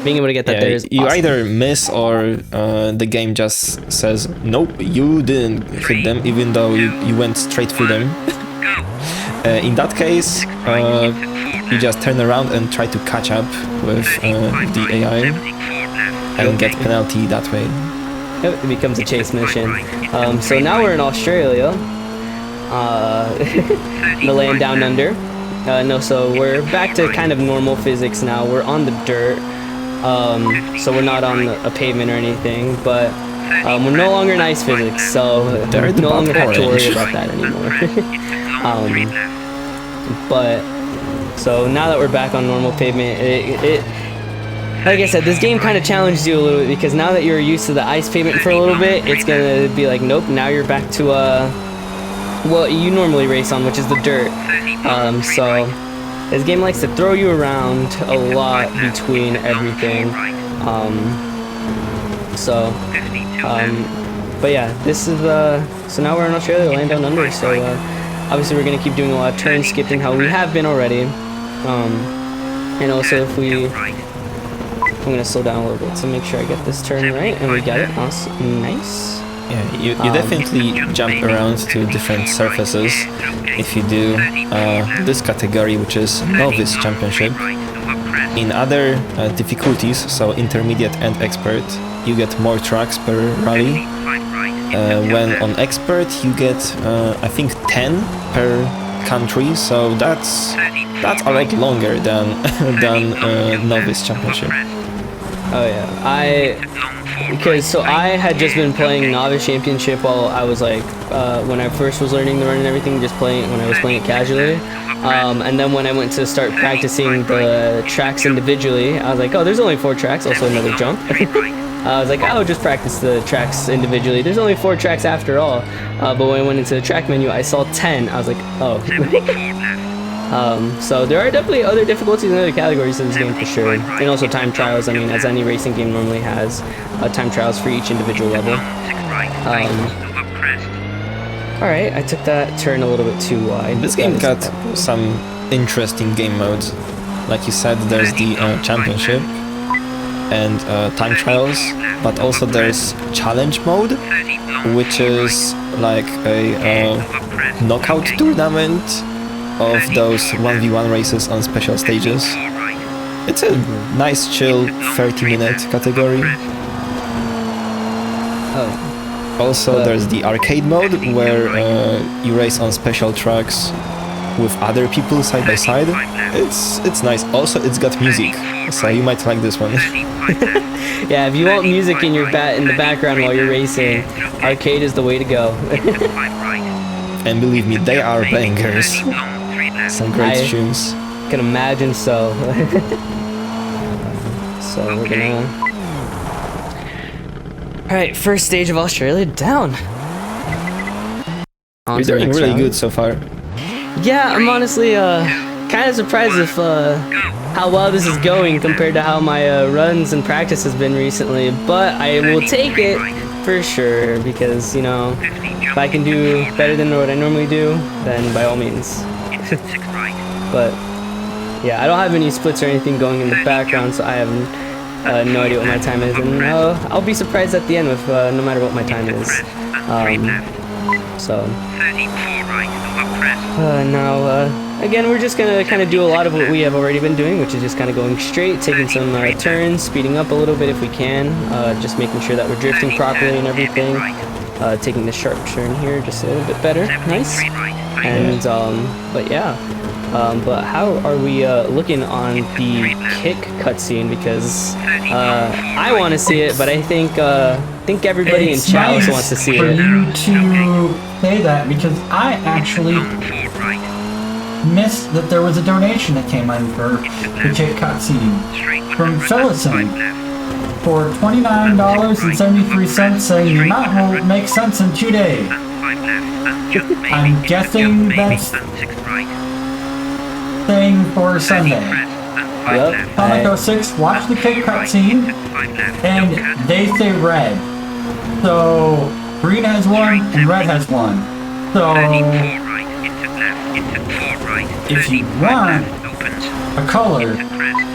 being able to get that there is you awesome. either miss or the game just says nope, you didn't hit them, even though you went straight through them. In that case, you just turn around and try to catch up with the AI and get penalty that way. Yep, it becomes a chase mission. So now we're in Australia, the land down under. No, so we're back to kind of normal physics now. We're on the dirt, so we're not on a pavement or anything, but we're no longer in ice physics, so we no longer have to worry about that anymore. But so now that we're back on normal pavement, it like I said, this game kind of challenges you a little bit, because now that you're used to the ice pavement for a little bit, it's gonna be like, nope, now you're back to what you normally race on, which is the dirt. So this game likes to throw you around a lot between everything. But yeah, this is so now we're in Australia, land down under. So obviously we're gonna keep doing a lot of turn skipping, how we have been already. And also I'm gonna slow down a little bit to make sure I get this turn right, and we got it. Awesome, nice. Yeah, you definitely jump around to different surfaces if you do this category, which is Novice Championship. In other difficulties, so intermediate and expert, you get more tracks per rally. When on expert, you get I think 10 per country, so that's a lot longer than Novice Championship. Oh yeah, I had just been playing Novice Championship while I was like, when I first was learning the run and everything, just playing when I was playing it casually. And then when I went to start practicing the tracks individually, I was like, oh, there's only 4 tracks, also another jump. I was like, I'll just practice the tracks individually. There's only 4 tracks after all. But when I went into the track menu, I saw 10. I was like, oh. So there are definitely other difficulties in other categories in this game for sure. And also time trials, I mean, as any racing game normally has, time trials for each individual level. Alright, I took that turn a little bit too wide. This game got some interesting game modes. Like you said, there's the championship and time trials, but also there's challenge mode, which is like a knockout tournament of those 1v1 races on special stages. It's a nice chill 30-minute category. Oh. Also there's the arcade mode, where you race on special tracks with other people side by side. It's nice. Also it's got music, so you might like this one. Yeah, if you want music in the background while you're racing, arcade is the way to go. And believe me, they are bangers. Some great tunes. Can imagine so. So we're gonna Alright, first stage of Australia down. On You're to the doing next really round. good so far. Yeah, I'm honestly kind of surprised if how well this is going compared to how my runs and practice has been recently, but I will take it for sure because, you know, if I can do better than what I normally do, then by all means. But yeah, I don't have any splits or anything going in the background, so I have no idea what my time is, and I'll be surprised at the end with no matter what my time is. So now again, we're just gonna kind of do a lot of what we have already been doing, which is just kind of going straight, taking some turns, speeding up a little bit if we can, just making sure that we're drifting properly and everything. Taking the sharp turn here just a little bit better. Nice. And but yeah. But how are we looking on the kick cutscene? Because I want to see it, but I think everybody in chat also wants to see for it. you to say that, because I actually missed that there was a donation that came in for the kick cutscene from Phillison for $29.73, saying the amount will make sense in 2 days. I'm guessing that's thing for Sunday. Yep. Comic06, watch the kick cutscene, and they say red. So green has one and red has one. So if you want a color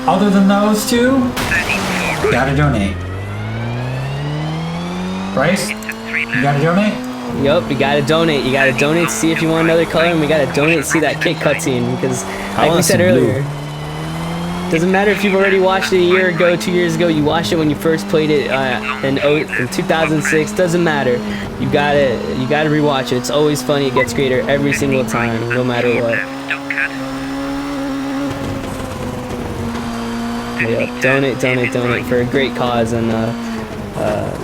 other than those two, you gotta donate. Bryce, you gotta donate? Yup, you gotta donate. You gotta donate to see if you want another color, and we gotta donate to see that kick cutscene because, like we said earlier, doesn't matter if you've already watched it a year ago, 2 years ago. You watched it when you first played it in 2006. Doesn't matter. You gotta rewatch it. It's always funny. It gets greater every single time, no matter what. Yep, donate for a great cause, and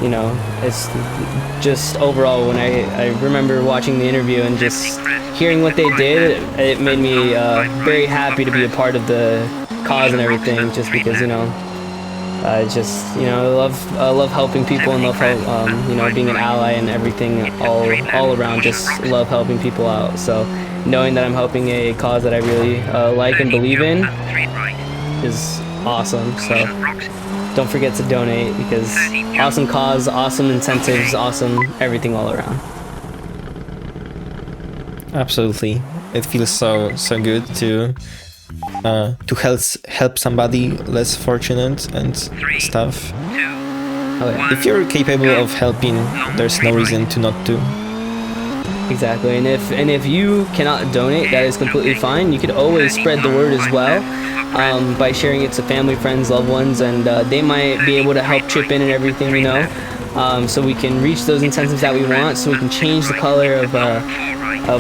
you know, it's just overall when I remember watching the interview and just hearing what they did, it made me very happy to be a part of the cause and everything, just because, you know, I just, you know, I love helping people and love you know, being an ally and everything all around, just love helping people out. So knowing that I'm helping a cause that I really like and believe in is awesome. So don't forget to donate, because awesome cause, awesome incentives, awesome everything all around. Absolutely, it feels so good to help somebody less fortunate and stuff. Oh yeah, If you're capable of helping, there's no reason to not to. exactly. And if you cannot donate, that is completely fine. You could always spread the word as well, by sharing it to family, friends, loved ones, and they might be able to help chip in and everything, you know, so we can reach those incentives that we want, so we can change the color of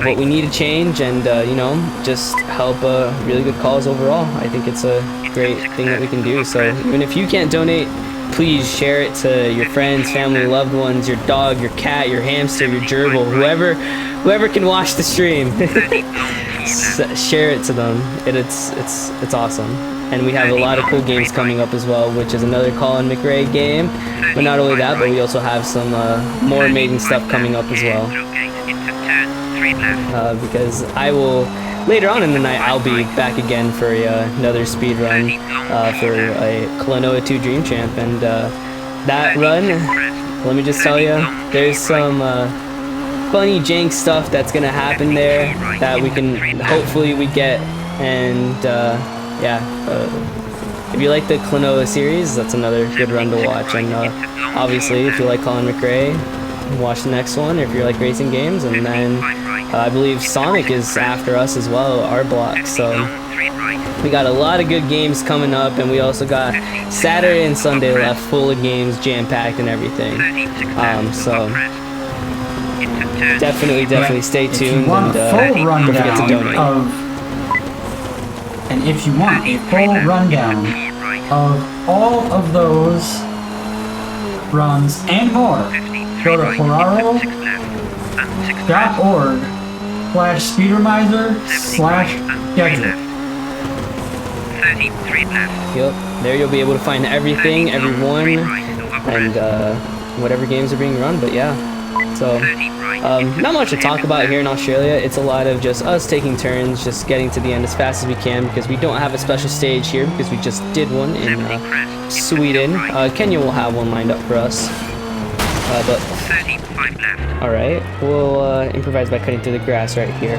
what we need to change, and you know, just help a really good cause overall. I think it's a great thing that we can do. So even if you can't donate, please share it to your friends, family, loved ones, your dog, your cat, your hamster, your gerbil, whoever can watch the stream. Share it to them. It's awesome. And we have a lot of cool games coming up as well, which is another Colin McRae game. But not only that, but we also have some more amazing stuff coming up as well. Because I will, later on in the night, I'll be back again for another speed run for a Klonoa 2 Dream Champ. And that run, let me just tell you, there's some funny jank stuff that's gonna happen there that we can hopefully we get. And yeah, if you like the Klonoa series, that's another good run to watch. And obviously, if you like Colin McRae, watch the next one. If you like racing games, and then I believe Sonic is after us as well, our block. So we got a lot of good games coming up, and we also got Saturday and Sunday left, full of games, jam-packed and everything. So definitely stay tuned, and don't forget to donate. And if you want a full rundown of all of those runs and more, go to horaro.org/Speedromizer/schedule. Yep, there you'll be able to find everything, everyone, and whatever games are being run. But yeah, so not much to talk about here in Australia. It's a lot of just us taking turns, just getting to the end as fast as we can, because we don't have a special stage here because we just did one in Sweden. Kenya will have one lined up for us. But all right, we'll improvise by cutting through the grass right here.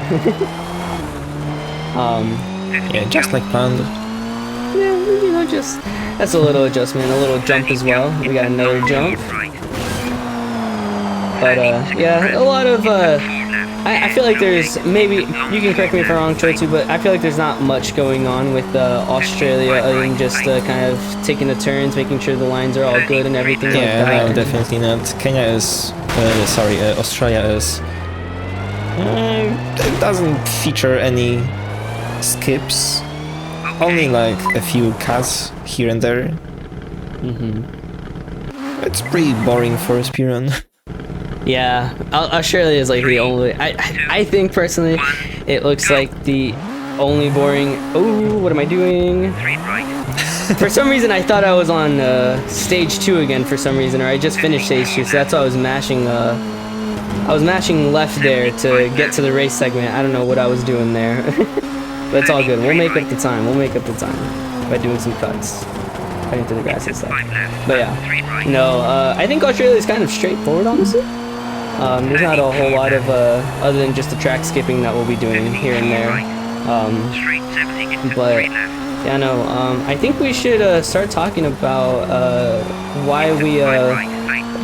Yeah, just like planned. Yeah, you know, just that's a little adjustment, a little jump as well. We got another jump. But yeah, a lot of I feel like there's, maybe you can correct me if I'm wrong, Chotu, but I feel like there's not much going on with Australia other than just kind of taking the turns, making sure the lines are all good and everything like that. Yeah, no, definitely not. Kenya is, Australia is. It doesn't feature any skips, only like a few cuts here and there. It's pretty boring for a speedrun. Yeah, Australia is like the only. I think personally, it looks like the only boring. Oh, what am I doing? For some reason, I thought I was on stage 2 again. For some reason, or I just finished stage 2, so that's why I was mashing. I was mashing left there to get to the race segment. I don't know what I was doing there, but it's all good. We'll make up the time. We'll make up the time by doing some cuts. Cutting through the grass and stuff. But yeah, no, I think Australia is kind of straightforward, honestly. There's not a whole lot of, other than just the track skipping that we'll be doing here and there. But, yeah, no, I think we should start talking about why we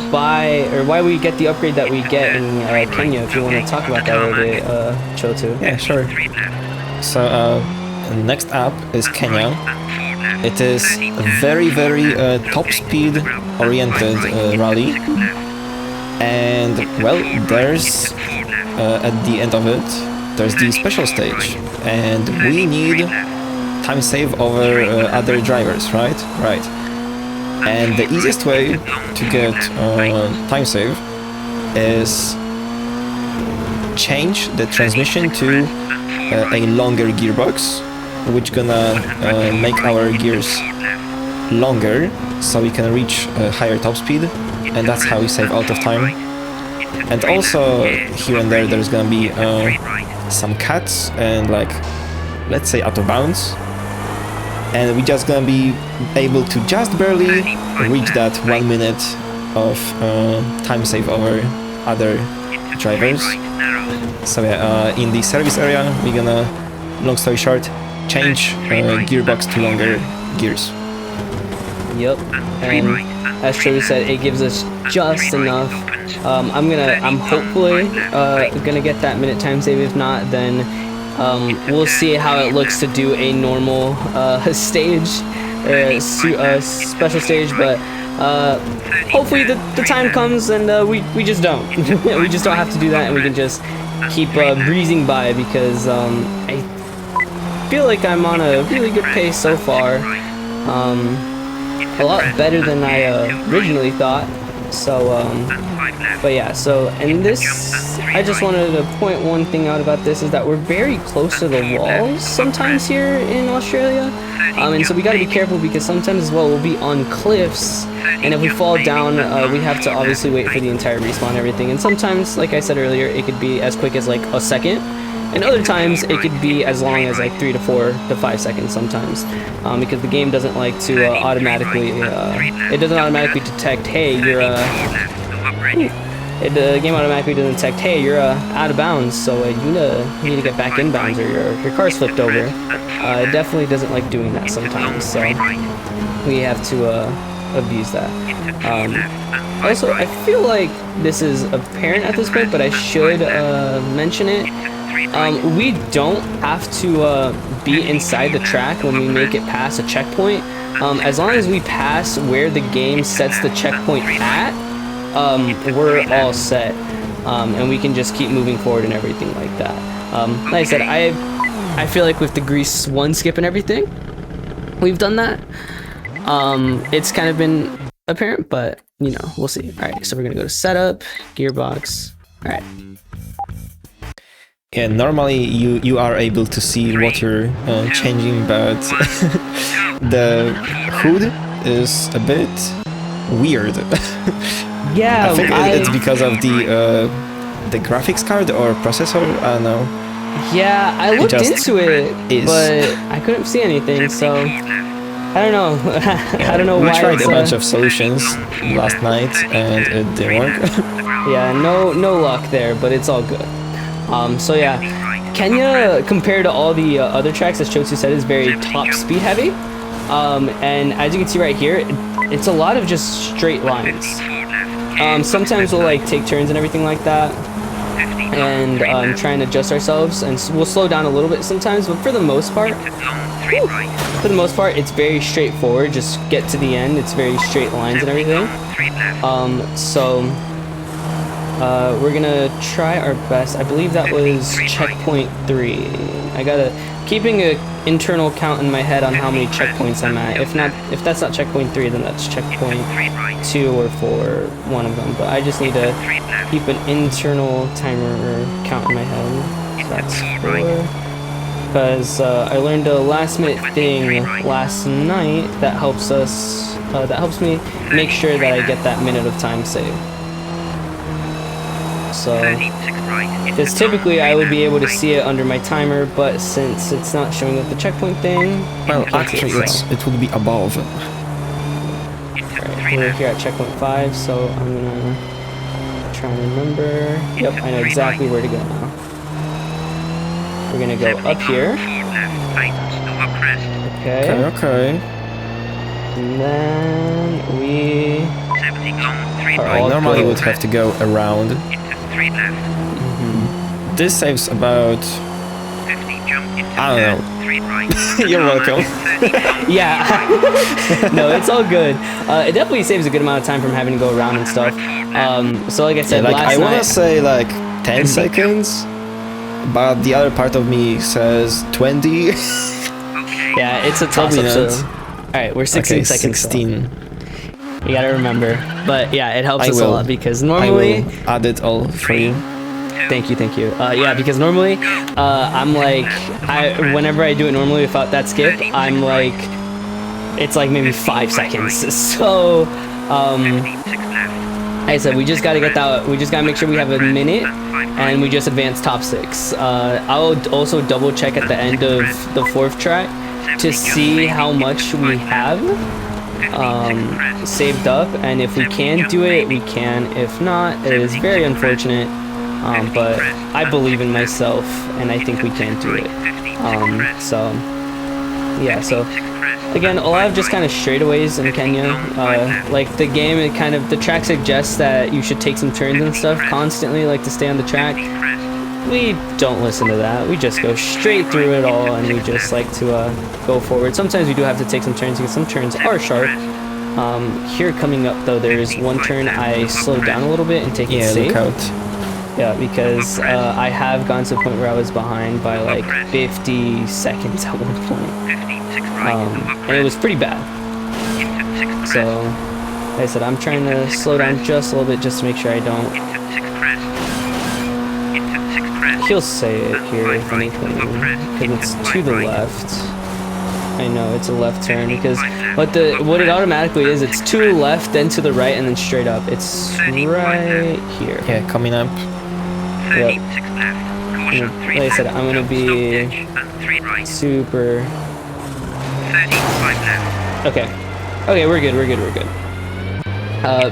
buy, or why we get the upgrade that we get in Kenya, if you want to talk about that a little bit, Chotu. Yeah, sure. So, next up is Kenya. It is a very, very top speed oriented rally. And well, there's at the end of it, there's the special stage, and we need time save over other drivers, right? Right. And the easiest way to get time save is change the transmission to a longer gearbox, which gonna make our gears longer, so we can reach a higher top speed. And that's how we save out of time. And also here and there there's gonna be some cuts and, like, let's say out of bounds, and we just gonna be able to just barely reach that 1 minute of time save over other drivers. So yeah, in the service area we're gonna, long story short, change gearbox to longer gears. Yep, and as Trevor said, it gives us just enough. I'm hopefully gonna get that minute time save. If not, then we'll see how it looks to do a normal stage, special stage. But hopefully the time comes and we just don't. We just don't have to do that, and we can just keep breezing by, because I feel like I'm on a really good pace so far. A lot better than I originally thought. So but yeah, so, and this, I just wanted to point one thing out about this, is that we're very close to the walls sometimes here in Australia, and so we got to be careful, because sometimes as well we'll be on cliffs, and if we fall down, we have to obviously wait for the entire respawn and everything, and sometimes, like I said earlier, it could be as quick as like a second, and other times it could be as long as like 3 to 4 to 5 seconds sometimes, because the game doesn't like to automatically, it doesn't automatically detect, hey, you're the game automatically doesn't detect, hey, you're out of bounds, so you need to get back in bounds, or your car's flipped over. It definitely doesn't like doing that sometimes, so we have to abuse that. Also, I feel like this is apparent at this point, but I should mention it. We don't have to be inside the track when we make it past a checkpoint. As long as we pass where the game sets the checkpoint at, we're all set, and we can just keep moving forward and everything like that. Like I said, I feel like with the Grease 1 skip and everything, we've done that. It's kind of been apparent, but you know, we'll see. All right, so we're gonna go to setup, gearbox. All right. Yeah, normally you are able to see what you're changing, but the hood is a bit weird. Yeah, I think it's because of the graphics card or processor. I don't know. Yeah, I looked just into it, is. but I couldn't see anything, so I don't know. I don't know We why. tried it's, a bunch of solutions last night and it didn't work. Yeah, no luck there, but it's all good. So yeah, Kenya, compared to all the other tracks, as Chosu said, is very top speed heavy. And as you can see right here, it's a lot of just straight lines. Sometimes we'll like take turns and everything like that, and try and adjust ourselves, and we'll slow down a little bit sometimes, but for the most part, it's very straightforward. Just get to the end. It's very straight lines and everything. So we're gonna try our best. I believe that was checkpoint 3. I gotta keeping an internal count in my head on how many checkpoints I'm at. If that's not checkpoint 3, then that's checkpoint 2 or 4, one of them. But I just need to keep an internal timer count in my head. So that's 4. Because I learned a last minute thing last night that helps me make sure that I get that minute of time saved. So, because typically I would be able to see it under my timer, but since it's not showing up the checkpoint thing, Well, actually, it would be above. Alright, we're here at checkpoint 5, so I'm gonna try and remember. Yep, I know exactly where to go now. We're gonna go up here. Okay. Okay. And then we are all Normally good. would have to go around. This saves about, I don't know. You're welcome. Yeah. No, it's all good. It definitely saves a good amount of time from having to go around and stuff. So like I said, Like, last I want night... to say like 10 seconds, but the other part of me says 20. Yeah, it's a Probably toss-up. not. So... Alright, we're 16 Okay, seconds. 16. You gotta remember. But yeah, it helps I us will. a lot because I normally... will add it all for you. Thank you. Yeah, because normally, I'm like, whenever I do it normally without that skip, I'm like, it's like maybe 5 seconds. So, like I said, we just gotta get that, we just gotta make sure we have a minute, and we just advance top 6. I'll also double check at the end of the 4th track to see how much we have saved up, and if we can do it, we can. If not, it is very unfortunate. But I believe in myself, and I think we can do it. So again, a lot of just kind of straightaways in Kenya. Like the game, the track suggests that you should take some turns and stuff constantly, like to stay on the track. We don't listen to that. We just go straight through it all, and we just like to go forward. Sometimes we do have to take some turns because some turns are sharp. Here coming up though, there is one turn I slowed down a little bit and take it safe. Look out. Yeah, because I have gone to the point where I was behind by like 50 seconds at one point. And it was pretty bad. So, like I said, I'm trying to slow down just a little bit just to make sure I don't. He'll say it here, if anything, because it's to the left. I know, it's a left turn, because what it automatically is, it's to the left, then to the right, and then straight up. It's right here. Yeah, coming up. Yep. Like I said, I'm gonna be super. Okay, we're good.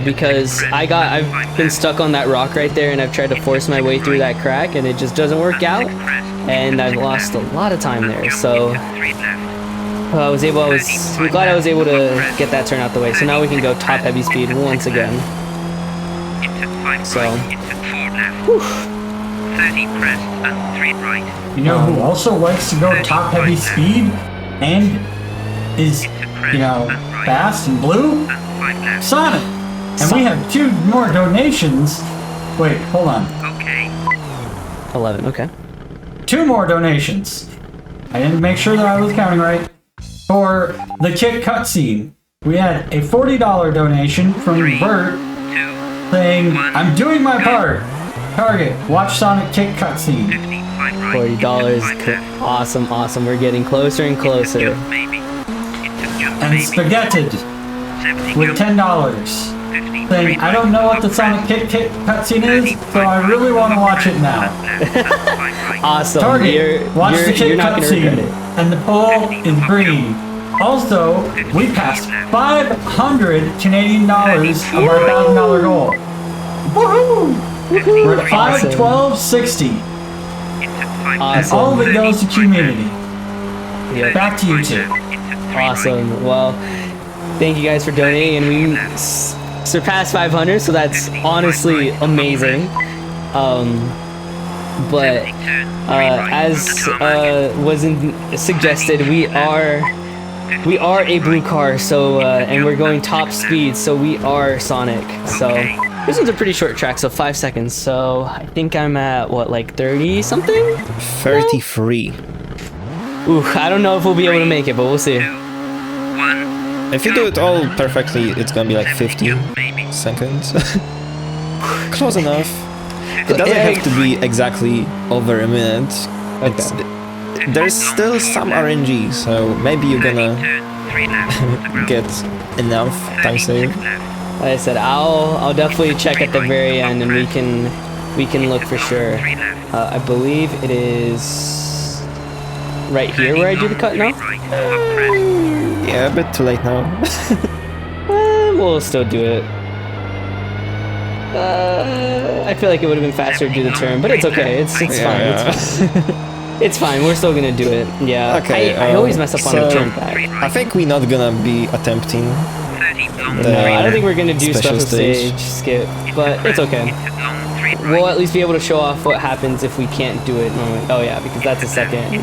Because I've been stuck on that rock right there, and I've tried to force my way through that crack, and it just doesn't work out, and I've lost a lot of time there. So I'm glad I was able to get that turn out the way. So now we can go top heavy speed once again. So. Whew. You know who also likes to go top heavy speed and is, fast and blue? Sonic! And we have 2 more donations. Wait, hold on. 11, okay. 2 more donations. I didn't make sure that I was counting right. For the Kick cutscene, we had a $40 donation from Bert saying, "I'm doing my part. Target, watch Sonic Kick cutscene." $40. Awesome. We're getting closer and closer. And Spaghetti with $10. Saying, I don't know what the Sonic Kick cutscene is, so I really want to watch it now. Awesome. Target, watch the Kick you're not gonna regret cutscene, it. and the poll is green. Also, we passed 500 Canadian dollars of our $1,000 goal. Woohoo! We're at 512.60. And all of it goes to community. Yep. Back to you two. Awesome. Well, thank you guys for donating, and we surpassed 500, so that's honestly amazing. But as was suggested, we are a blue car, so and we're going top speed, so we are Sonic. So this one's a pretty short track, so 5 seconds. So I think I'm at what, like 30 something? 33. Ooh, I don't know if we'll be able to make it, but we'll see. If you do it all perfectly, it's gonna be like 50 seconds. Close enough. It doesn't have to be exactly over a minute. It's, there's still some RNG, so maybe you're gonna get enough time save. Like I said, I'll definitely check at the very end, and we can look for sure. I believe it is right here where I do the cut now. Yeah, a bit too late now. We'll still do it. I feel like it would have been faster to do the turn, but it's okay. It's fine. Yeah. It's fine. It's fine. We're still gonna do it. Yeah. Okay. I always mess up on the turn back. I think we're not gonna be attempting. No, I don't think we're gonna do special stage skip, but it's okay. We'll at least be able to show off what happens if we can't do it normally. Oh yeah, because that's a second.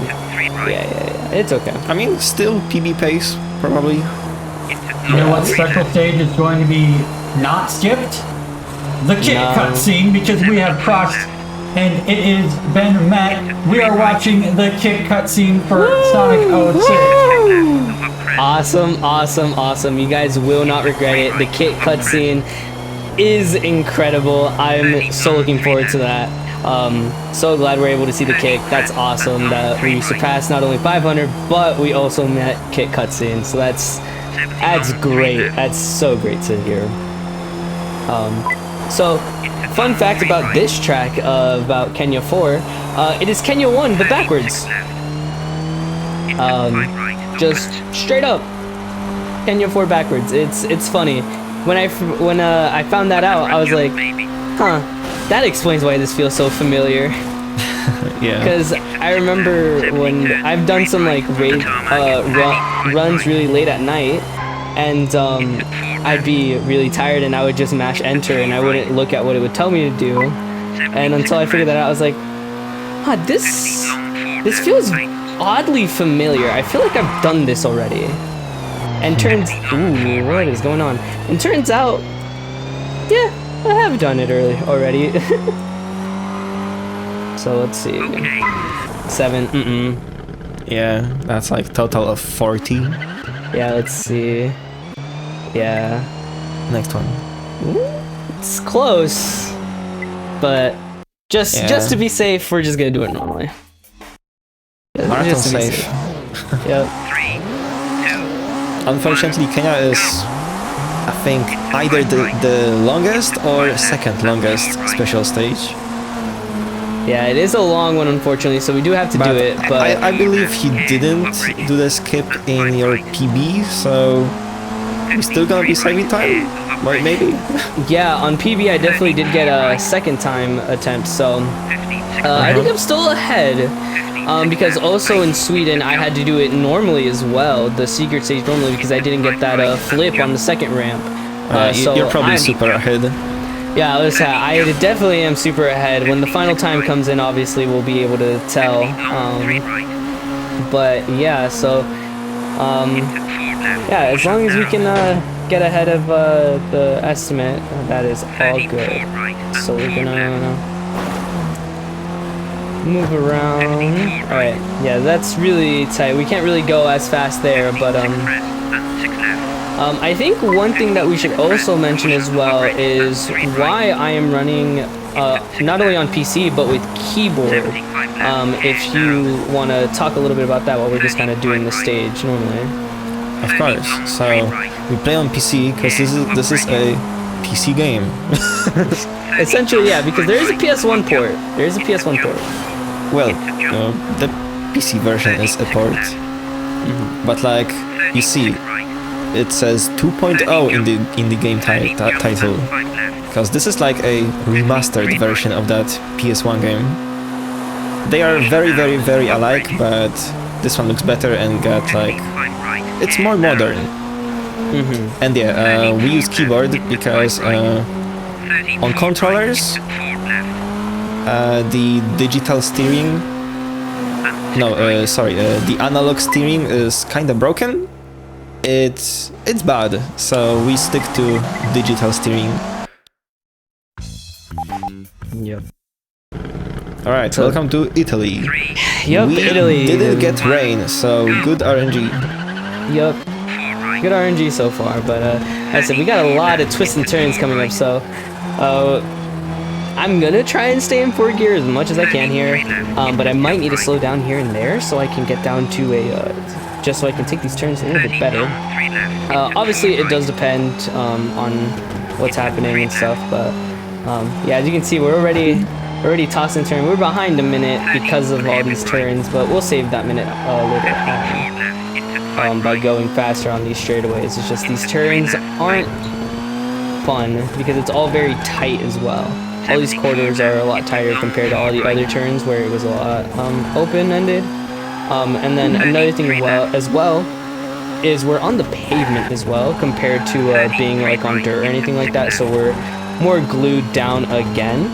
Yeah. It's okay. I mean, still PB pace, probably. You know what special stage is going to be not skipped? The Kick cutscene, because we have crossed and it is been met. We are watching the Kick cutscene for Sonic 06. Awesome. You guys will not regret it. The Kick cutscene is incredible. I'm so looking forward to that. So glad we're able to see the Kick. That's awesome that we surpassed not only 500, but we also met Kick cutscene. So that's great. That's so great to hear. So, fun fact about this track, about Kenya 4, it is Kenya 1, but backwards. Just straight up, Kenya 4 backwards. It's funny. When I found that out, I was like, huh, that explains why this feels so familiar. Yeah. Because I remember when I've done some like runs really late at night, and I'd be really tired and I would just mash enter and I wouldn't look at what it would tell me to do. And until I figured that out, I was like, huh, this feels oddly familiar. I feel like I've done this already. And ooh, what is going on? And turns out, yeah, I have done it already. So let's see. 7, Yeah, that's like total of 40. Yeah, let's see. Yeah. Next one. It's close. But just to be safe, we're just gonna do it normally. Marathon Just to be safe. Yep. Unfortunately, Kenya is, I think, either the longest or second longest special stage. Yeah, it is a long one, unfortunately, so we do have to do it, but I believe he didn't do the skip in your PB, so we're still gonna be saving time, right? Maybe. yeah, on PB I definitely did get a second time attempt, so I think I'm still ahead. Because also in Sweden I had to do it normally as well, the secret stage normally, because I didn't get that flip on the second ramp. So you're probably super ahead. Yeah, I definitely am super ahead. When the final time comes in, obviously we'll be able to tell. But yeah, so yeah, as long as we can get ahead of the estimate, that is all good. So we're gonna move around. All right, yeah, that's really tight. We can't really go as fast there, but I think one thing that we should also mention as well is why I am running not only on PC but with keyboard. If you want to talk a little bit about that while we're just kind of doing the stage normally. Of course. So we play on PC because this is a PC game. Essentially, yeah, because there is a PS1 port. There is a PS1 port. Well, the PC version is a port, but like you see, it says 2.0 in the game title, because this is like a remastered version of that PS1 game. They are very, very, very alike, but this one looks better and got like it's more modern. And yeah, we use keyboard because on controllers, the digital steering, the analog steering is kind of broken. It's bad, so we stick to digital steering. Yep. All right, welcome to Italy. Yep, We Italy. didn't get rain, so good RNG. Yep. Good RNG so far, but as I said, we got a lot of twists and turns coming up, so I'm gonna try and stay in 4th gear as much as I can here, but I might need to slow down here and there so I can get down to just so I can take these turns a little bit better. Obviously, it does depend on what's happening and stuff, but yeah, as you can see, we're already tossing turn. We're behind a minute because of all these turns, but we'll save that minute later on by going faster on these straightaways. It's just these turns aren't fun because it's all very tight as well. All these corridors are a lot tighter compared to all the other turns where it was a lot open-ended. And then another thing as well is we're on the pavement as well compared to being like on dirt or anything like that, so we're more glued down again.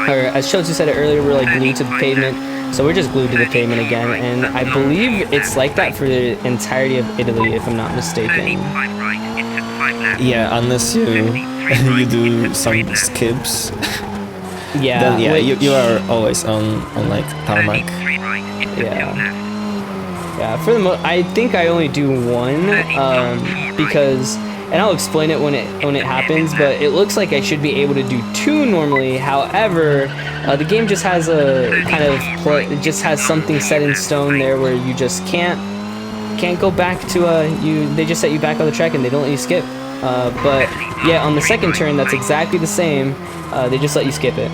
Or as Shozu said it earlier, we're like glued to the pavement, so we're just glued to the pavement again, and I believe it's like that for the entirety of Italy, if I'm not mistaken. Yeah, unless you do some skips. Yeah. Then yeah, you are always on like tarmac. Yeah. For the I think I only do one because, and I'll explain it when it happens. But it looks like I should be able to do 2 normally. However, the game just has a kind of it just has something set in stone there where you just can't go back to they just set you back on the track and they don't let you skip. But yeah, on the second turn, that's exactly the same. They just let you skip it.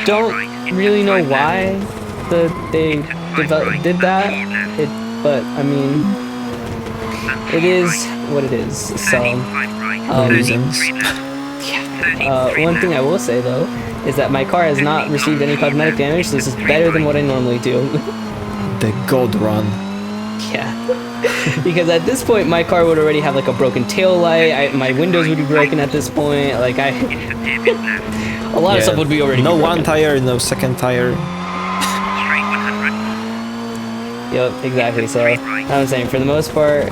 Don't really know why they did that. But I mean, it is what it is. So Reasons. one thing I will say though is that my car has not received any cosmetic damage, so this is better than what I normally do. The gold run. Yeah. Because at this point, my car would already have like a broken tail light. My windows would be broken at this point. Like a lot of stuff would be already. No broken. one tire, no second tire. Yep, exactly. So I'm saying for the most part,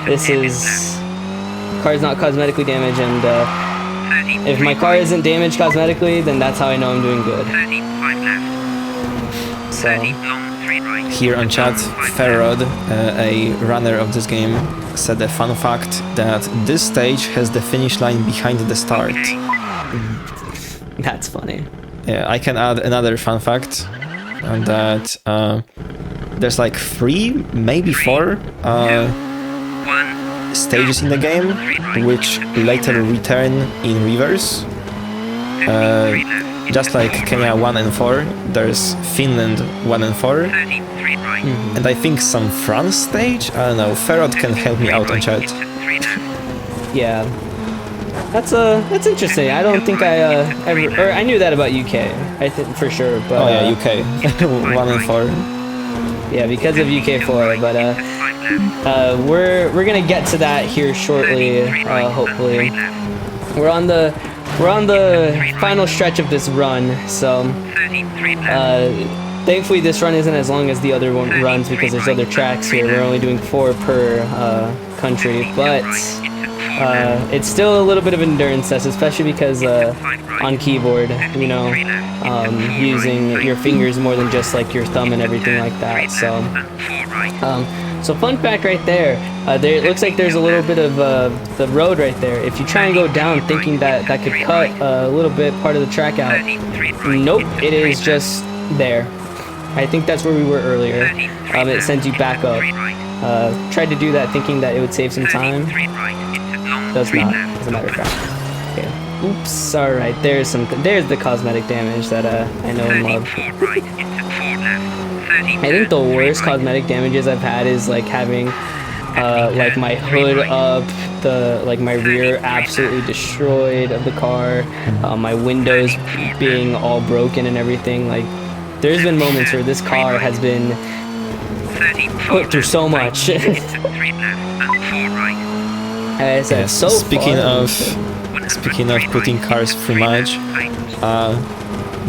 this is car's not cosmetically damaged, and if my car isn't damaged cosmetically, then that's how I know I'm doing good. So. Here on chat, Ferrod, a runner of this game, said a fun fact that this stage has the finish line behind the start. That's funny. Yeah, I can add another fun fact, and that there's like 3, maybe 4 stages in the game which later return in reverse. Just like Kenya 1 and 4, there's Finland 1 and 4, and I think some France stage? I don't know, Ferrod can help me out on chat. Yeah. That's interesting. I don't think I ever, or I knew that about UK, I think for sure, but... Oh yeah, UK. 1 and 4. Yeah, because of UK 4, but we're gonna get to that here shortly, hopefully. We're on the final stretch of this run, so thankfully this run isn't as long as the other one runs because there's other tracks here. We're only doing 4 per country, but it's still a little bit of an endurance test, especially because on keyboard, you know, using your fingers more than just like your thumb and everything like that. So fun fact right there, it looks like there's a little bit of the road right there. If you try and go down thinking that could cut a little bit part of the track out, nope, it is just there. I think that's where we were earlier. It sends you back up. Tried to do that thinking that it would save some time. Does not, as a matter of fact. Okay. Oops. All right. There's the cosmetic damage that I know and love. I think the worst cosmetic damages I've had is like having like my hood up, my rear absolutely destroyed of the car, my windows being all broken and everything. Like, there's been moments where this car has been put through so much. As I said, so speaking of putting cars through much,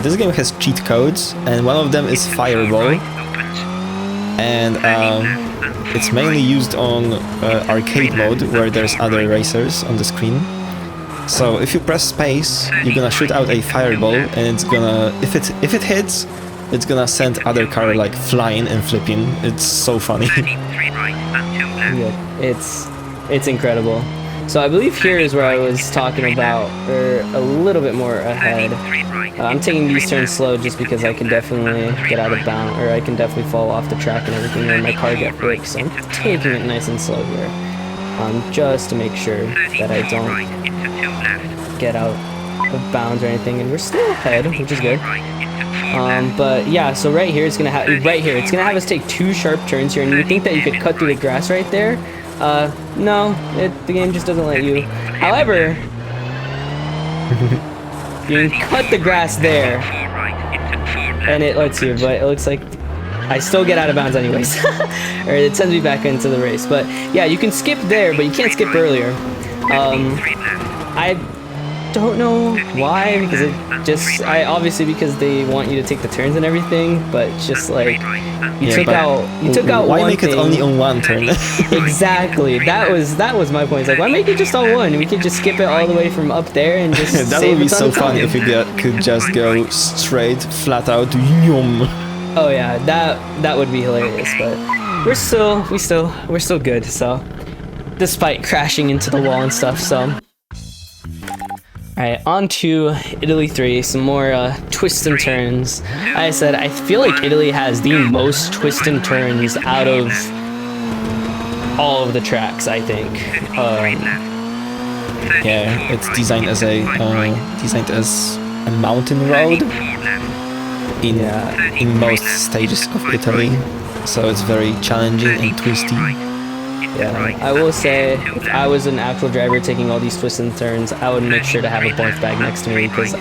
this game has cheat codes, and one of them is Fireball, and it's mainly used on arcade mode, where there's other racers on the screen. So if you press space, you're gonna shoot out a fireball, and it's gonna, if it hits, it's gonna send other car like flying and flipping. It's so funny. Yeah, it's incredible. So I believe here is where I was talking about, or a little bit more ahead. I'm taking these turns slow just because I can definitely get out of bounds, or I can definitely fall off the track and everything, and my car get brakes. So I'm taking it nice and slow here, just to make sure that I don't get out of bounds or anything. And we're still ahead, which is good. But yeah, so right here it's gonna have us take 2 sharp turns here, and you think that you could cut through the grass right there. No, the game just doesn't let you. However, you can cut the grass there, and it lets you, but it looks like I still get out of bounds anyways. Or it sends me back into the race. But yeah, you can skip there, but you can't skip earlier. I don't know why, because obviously because they want you to take the turns and everything, but just like you took out why one make thing. it only on one turn? Exactly. That was my point. It's like, why make it just on one? We could just skip it all the way from up there and just That save would be a ton so of time. funny if you could just go straight, flat out, yum. Oh yeah, that would be hilarious. But we're still good. So despite crashing into the wall and stuff, so. Alright, on to Italy 3, some more twists and turns. Like I said, I feel like Italy has the most twists and turns out of all of the tracks, I think. Yeah, it's designed as a mountain road in most stages of Italy, so it's very challenging and twisty. Yeah, I will say, if I was an actual driver taking all these twists and turns, I would make sure to have a bunch bag next to me, because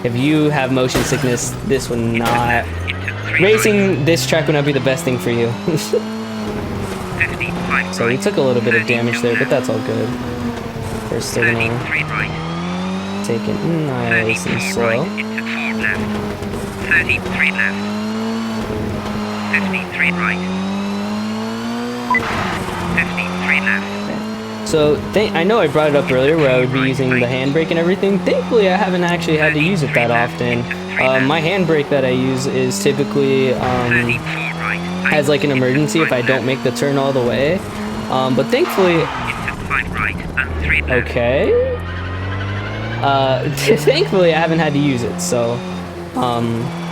if you have motion sickness, this would not... Racing this track would not be the best thing for you. So we took a little bit of damage there, but that's all good. We're still gonna take it nice and slow. 33 left. 53 right. 53 left. So I know I brought it up earlier where I would be using the handbrake and everything. Thankfully, I haven't actually had to use it that often. My handbrake that I use is typically as like an emergency if I don't make the turn all the way. But thankfully, okay. Thankfully, I haven't had to use it. So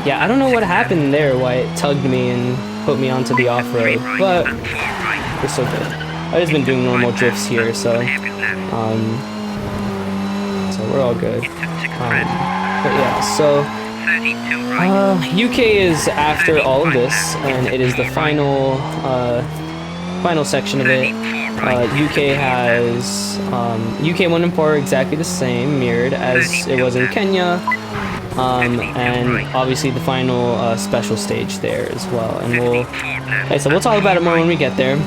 yeah, I don't know what happened there, why it tugged me and put me onto the off-road, but we're so good. I've just been doing normal drifts here, so we're all good. But yeah, so UK is after all of this, and it is the final section of it. UK has UK 1 and 4 are exactly the same, mirrored as it was in Kenya. And obviously the final special stage there as well, and we'll talk about it more when we get there.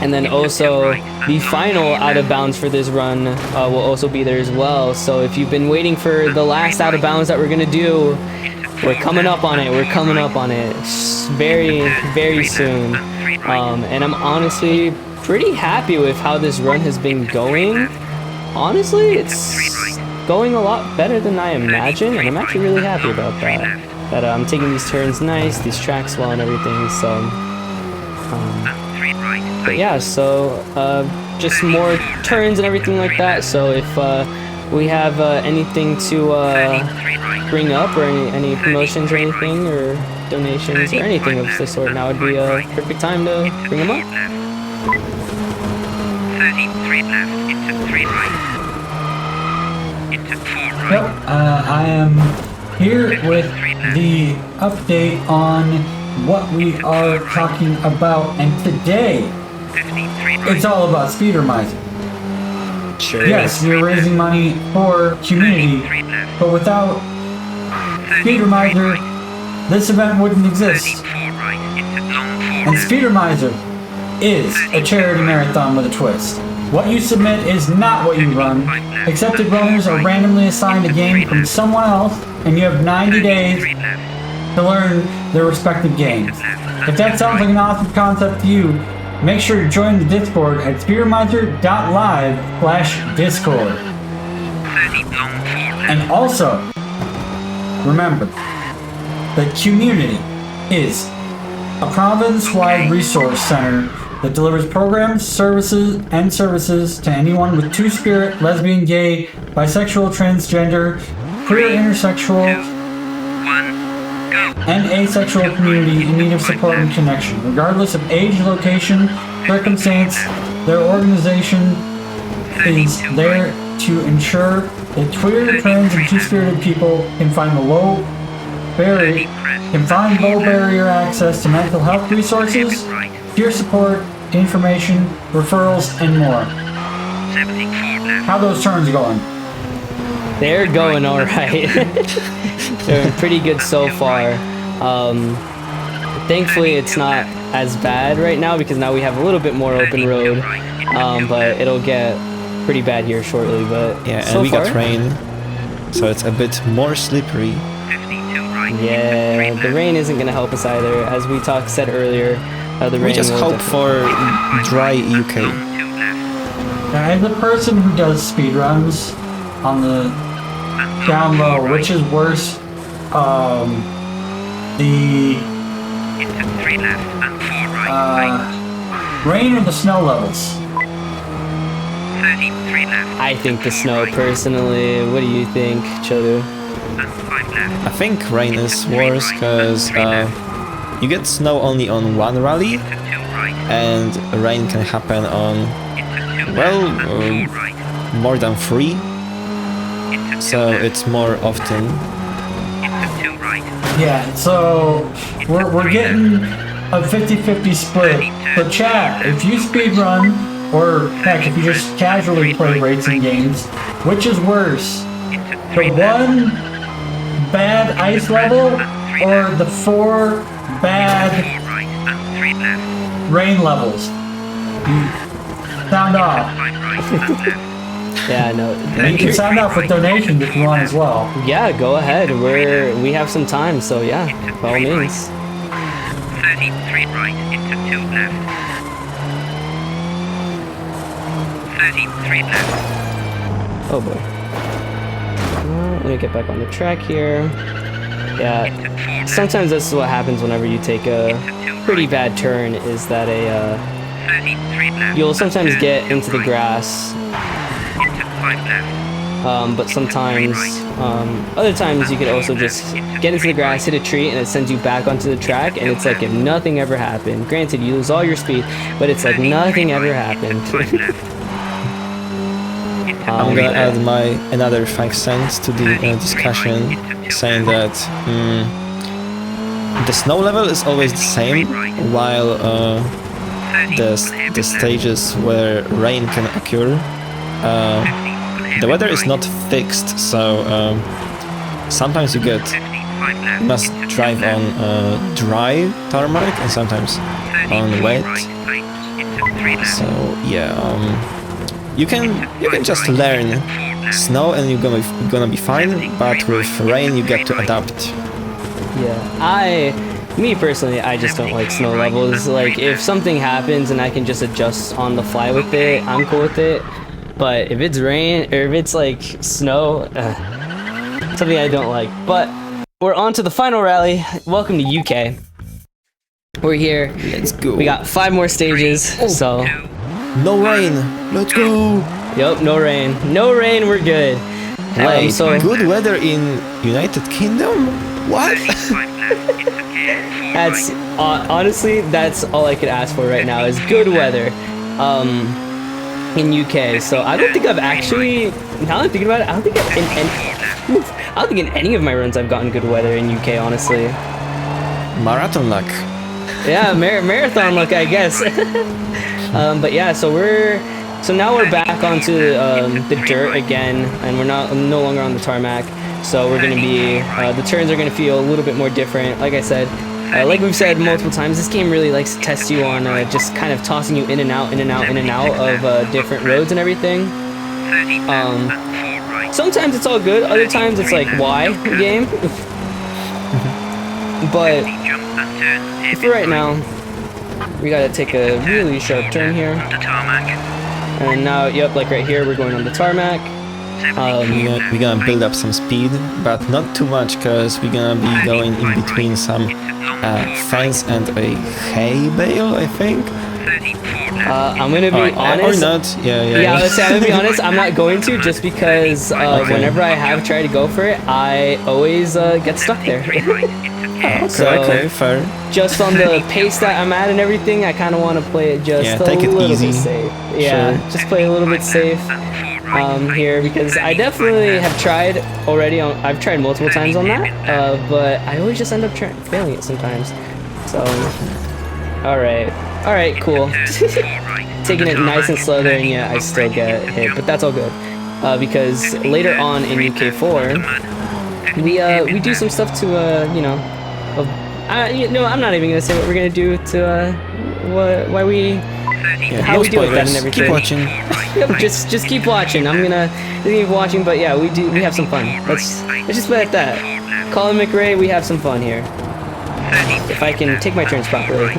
And then also the final out of bounds for this run will also be there as well. So if you've been waiting for the last out of bounds that we're gonna do, we're coming up on it. We're coming up on it very, very soon. And I'm honestly pretty happy with how this run has been going. Honestly, it's going a lot better than I imagined, and I'm actually really happy about that. That I'm taking these turns nice, these tracks well and everything, so... but yeah, so just more turns and everything like that, so if we have anything to bring up, or any promotions or anything, or donations, or anything of the sort, now would be a perfect time to bring them up. 33 left into 3 right. Into 4 right. Yep, I am here with the update on what we are talking about, and today 53 right. it's all about Speedromizer. Sure. Yes, we're raising money for community, 3 left. but without Speedromizer, this event wouldn't exist. 34 right into long 4 And left. Speedromizer is a charity marathon with a twist. What you submit is not what you run. Accepted runners are randomly assigned a game from someone else, and you have 90 days 3 left. to learn their respective games. If that sounds like an awesome concept to you, make sure to join the Discord at speedromizer.live/discord. 30 long 4 left. And also, remember that QMUNITY is a province-wide resource center that delivers programs, services to anyone with two-spirit, lesbian, gay, bisexual, transgender, queer, intersexual, 1 go. and asexual community in need of support and connection, regardless of age, location, circumstance. Their organization is there to ensure that queer, trans, and two-spirited people can find low barrier access to mental health resources, peer support, information, referrals, and more. 74 left. How those turns going? They're going alright. They're pretty good so far. Thankfully it's not as bad right now because now we have a little bit more open road. But it'll get pretty bad here shortly, but Yeah, and so we far, got rain, so it's a bit more slippery. 52 right. yeah, the rain isn't gonna help us either. As we said earlier, the rain We just will hope definitely- for dry UK. 2 left. Now, as a person who does speedruns on the down low, which is worse, the Into 3 left and 4 right. rain or the snow levels? 33 left. I think the snow personally. What do you think, Chodu? And 5 left. I think rain is worse because you get snow only on one rally, Into 2 right. and rain can happen on Into 2 well, left and 4 right. more than 3, Into 2 so left. it's more often. Into 2 right. Yeah, so we're getting a 50-50 split. But chat, if you speedrun, or heck, if you just casually play racing games, which is worse? Into The 3 left. one bad ice level, or the 4 bad 4 right and 3 left. rain levels? Sound off. 5 right and left. Yeah, no. You can sound off with donations if you want as well. Yeah, go ahead. We have some time, so yeah, by all means. 33 right into 2 left. 33 left. Oh boy. Let me get back on the track here. Yeah, Into 4 left. sometimes this is what happens whenever you take a pretty bad turn, is that 33 left. you'll sometimes get into the grass, Into 5 left. but sometimes, other times you could also just get into the grass, hit a tree, and it sends you back onto the track, and it's like if nothing ever happened. Granted, you lose all your speed, but it's like nothing ever happened. 5 left. I'm gonna add another 5 cents to the discussion, saying that the snow level is always the same, while the stages where rain can occur, the weather is not fixed, so sometimes you must drive on dry tarmac and sometimes on wet. So yeah, you can just learn snow and you're gonna be fine, but with rain you get to adapt. Yeah, me personally, I just don't like snow levels. Like, if something happens and I can just adjust on the fly with it, I'm cool with it. But if it's rain, or if it's like snow, something I don't like. But we're on to the final rally. Welcome to UK. We're here. Let's go. We got 5 more stages, so... No rain. Let's go. Yep, no rain. No rain, we're good. Wait, So good weather in United Kingdom? What? That's honestly, that's all I could ask for right now is good weather in UK. So I don't think I've actually, now that I'm thinking about it, I don't think in any of my runs I've gotten good weather in UK, honestly. Marathon luck. Yeah, marathon luck, I guess. But yeah, so now we're back onto the dirt again, and we're no longer on the tarmac. So we're gonna be the turns are gonna feel a little bit more different. Like I said, like we've said multiple times, this game really likes to test you on just kind of tossing you in and out of different roads and everything. Sometimes it's all good, other times it's like, why, game? But for right now, we gotta take a really sharp turn here. And now, yep, like right here, we're going on the tarmac. We're gonna build up some speed, but not too much, because we're gonna be going in between some fence and a hay bale, I think. I'm gonna be honest. Or not, yeah. Yeah, let's say I'm gonna be honest, I'm not going to, just because whenever I have tried to go for it, I always get stuck there. Okay, fair. Just on the pace that I'm at and everything, I kind of want to play it just take a it little easy. bit safe. Yeah, Sure. just play a little bit safe here, because I definitely have tried already. I've tried multiple times on that, but I always just end up failing it sometimes. So, all right, cool. Taking it nice and slow there, and yeah, I still get hit, but that's all good, because later on in UK4, we do some stuff to I'm not even gonna say what we're gonna do to how we deal with that and everything. Keep watching. Yep, just keep watching. I'm gonna keep watching, but yeah, we have some fun. Let's just put it at that. Colin McRae, we have some fun here. If I can take my turns properly.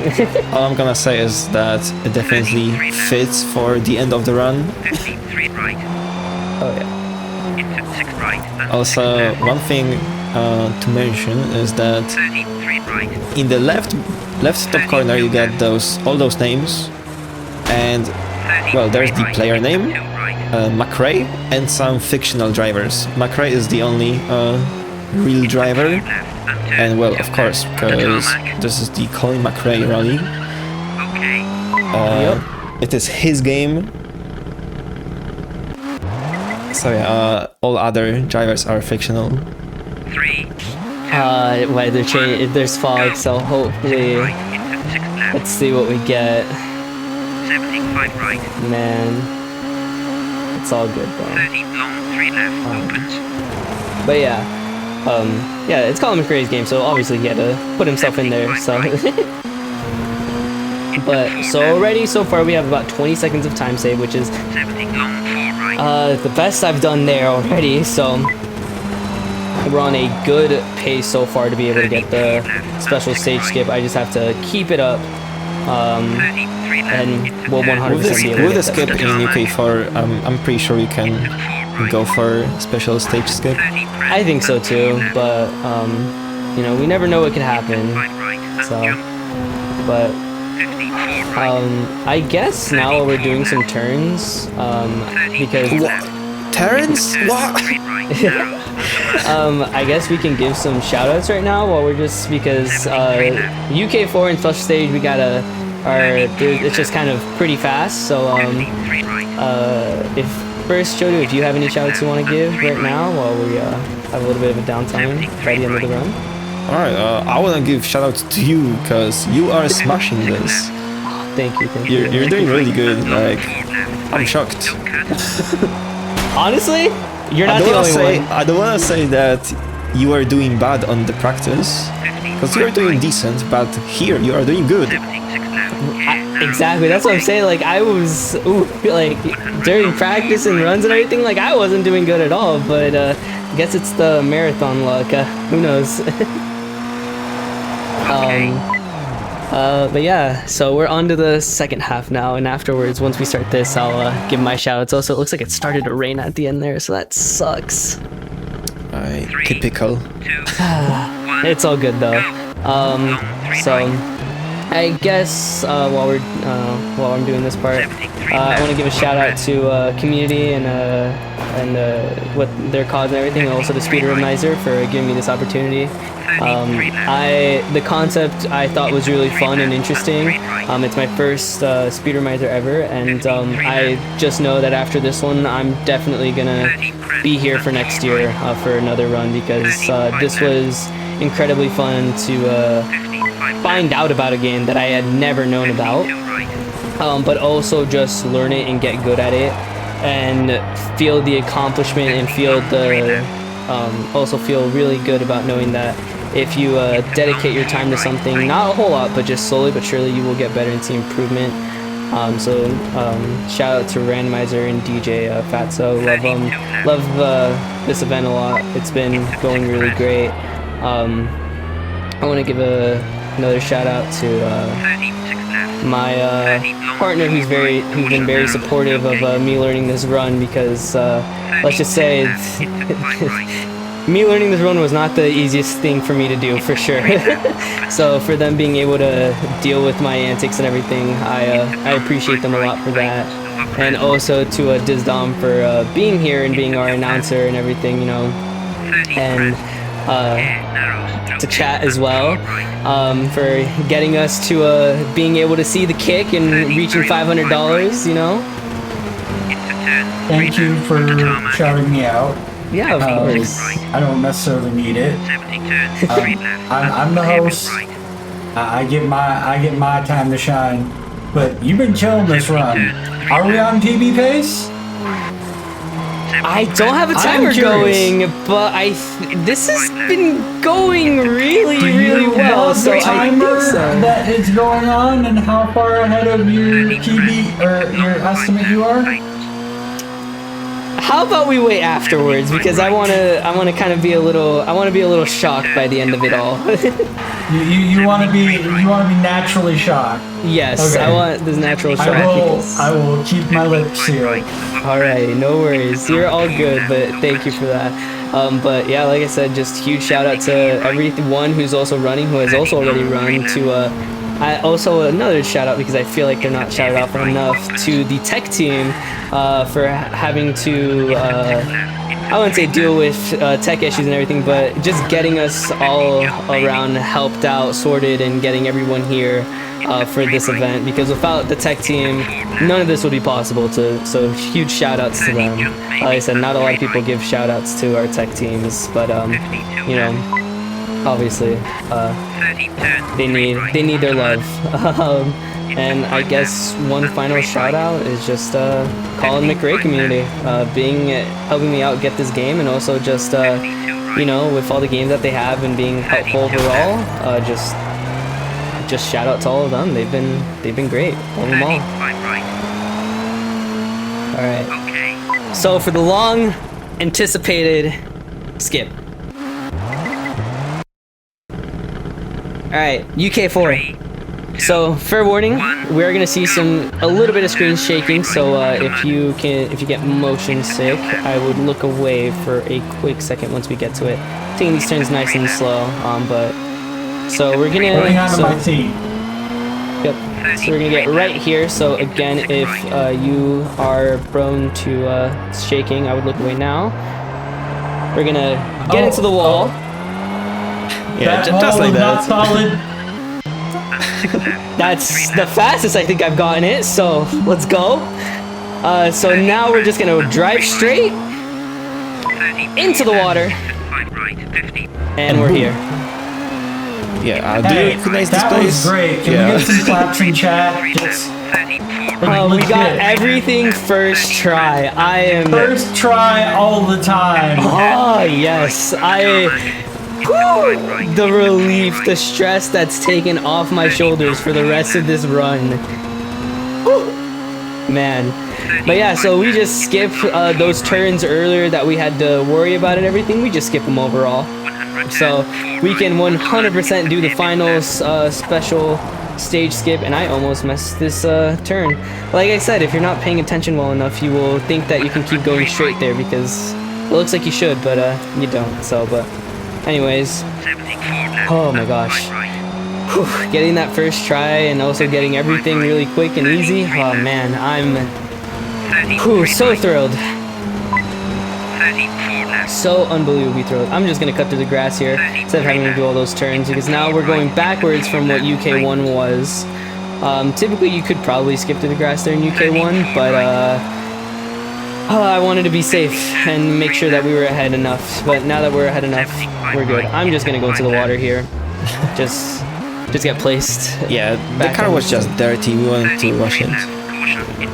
All I'm gonna say is that it definitely fits for the end of the run. Oh yeah. Also, one thing to mention is that in the left top corner you get all those names, and well, there's the player name, McRae, and some fictional drivers. McRae is the only real driver, and well, of course, because this is the Colin McRae rally. It is his game. So yeah, all other drivers are fictional. Why there's fog, so hopefully, let's see what we get. Man, it's all good though. But yeah, it's Colin McRae's game, so obviously he had to put himself in there. So, but so already so far we have about 20 seconds of time save, which is the best I've done there already. So we're on a good pace so far to be able to get the special stage skip. I just have to keep it up, and we'll 100% be able to With get the skip that. in UK4, I'm pretty sure you can go for special stage skip. I think so too, but we never know what could happen. So, but I guess now while we're doing some turns, because Terrence? What? I guess we can give some shoutouts right now while we're because UK4 and special stage we gotta it's just kind of pretty fast. So if first Jodo, if you have any shoutouts you want to give right now while we have a little bit of a downtime by the end of the run. Alright, I want to give shoutouts to you, because you are smashing this. Thank you. You're doing really good. Like, I'm shocked. Honestly, you're not the only one. I don't want to say that you are doing bad on the practice, because you are doing decent, but here you are doing good. Exactly, that's what I'm saying. Like, I was during practice and runs and everything, like I wasn't doing good at all, but I guess it's the marathon luck. Who knows? But yeah, so we're on to the second half now, and afterwards, once we start this, I'll give my shoutouts. Also, it looks like it started to rain at the end there, so that sucks. Typical. It's all good though. So I guess while I'm doing this part, I want to give a shout out to community and what their cause and everything, and also to Speedromizer for giving me this opportunity. The concept I thought was really fun and interesting. It's my first Speedromizer ever, and I just know that after this one, I'm definitely gonna be here for next year for another run, because this was incredibly fun to find out about a game that I had never known about, but also just learn it and get good at it, and feel the accomplishment and feel the also feel really good about knowing that if you dedicate your time to something, not a whole lot, but just slowly but surely, you will get better and see improvement. Shout out to Randomizer and DJ Fatso. Love this event a lot. It's been going really great. I want to give another shout out to my partner, who's been very supportive of me learning this run, because let's just say me learning this run was not the easiest thing for me to do, for sure. So for them being able to deal with my antics and everything, I appreciate them a lot for that. And also to Dizdom for being here and being our announcer and everything, you know, and to chat as well, for getting us to being able to see the kick and reaching $500, you know. Thank you for shouting me out. Yeah, of course. I don't necessarily need it. I'm the host. I get my time to shine. But you've been killing this run. Are we on PB pace? I don't have a timer going, but this has been going really well. So the timer I think so. That is going on, and how far ahead of your PB or your estimate you are? How about we wait afterwards, because I want to kind of be a little shocked by the end of it all. you want to be naturally shocked. Yes, okay. I want this natural shock. I will keep my lips sealed. All right, no worries. You're all good, but thank you for that. But yeah, like I said, just huge shout out to everyone who's also running, who has also already run. Also another shout out, because I feel like they're not shouted out enough, to the tech team for having to I wouldn't say deal with tech issues and everything, but just getting us all around helped out, sorted, and getting everyone here for this event, because without the tech team, none of this would be possible. So huge shout outs to them. Like I said, not a lot of people give shout outs to our tech teams, but you know, obviously they need their love. And I guess one final shout out is just Colin McRae community, helping me out get this game, and also just you know, with all the games that they have and being helpful overall, just shout out to all of them. They've been great. Love them all. All right. So for the long anticipated skip. All right, UK4. So fair warning, we're gonna see a little bit of screen shaking. So if you get motion sick, I would look away for a quick second once we get to it. Taking these turns nice and slow. So we're gonna. Going on to my team. Yep. So we're gonna get right here. So again, if you are prone to shaking, I would look away now. We're gonna get into the wall. Yeah, just like that. Not solid. That's the fastest I think I've gotten it, so let's go. So now we're just gonna drive straight into the water, and we're here. Yeah, do you recognize this that place? Was great. Can we get some claps in chat? We got everything first try. I am first try all the time. Oh yes, the relief, the stress that's taken off my shoulders for the rest of this run. Man. But yeah, so we just skip those turns earlier that we had to worry about and everything. We just skip them overall. So we can 100% do the finals special stage skip, and I almost messed this turn. Like I said, if you're not paying attention well enough, you will think that you can keep going straight there, because it looks like you should, but you don't. So, but anyways, oh my gosh. Getting that first try and also getting everything really quick and easy. Oh man, I'm 30, so thrilled. 34 left. So unbelievably thrilled. I'm just gonna cut through the grass here instead of having to do all those turns because now we're going backwards from what UK1 was. Typically you could probably skip through the grass there in UK1, but I wanted to be safe and make sure that we were ahead enough. But now that we're ahead enough, we're good. I'm just gonna go into the water here. Just get placed. Yeah, the car was just dirty. We wanted to wash it.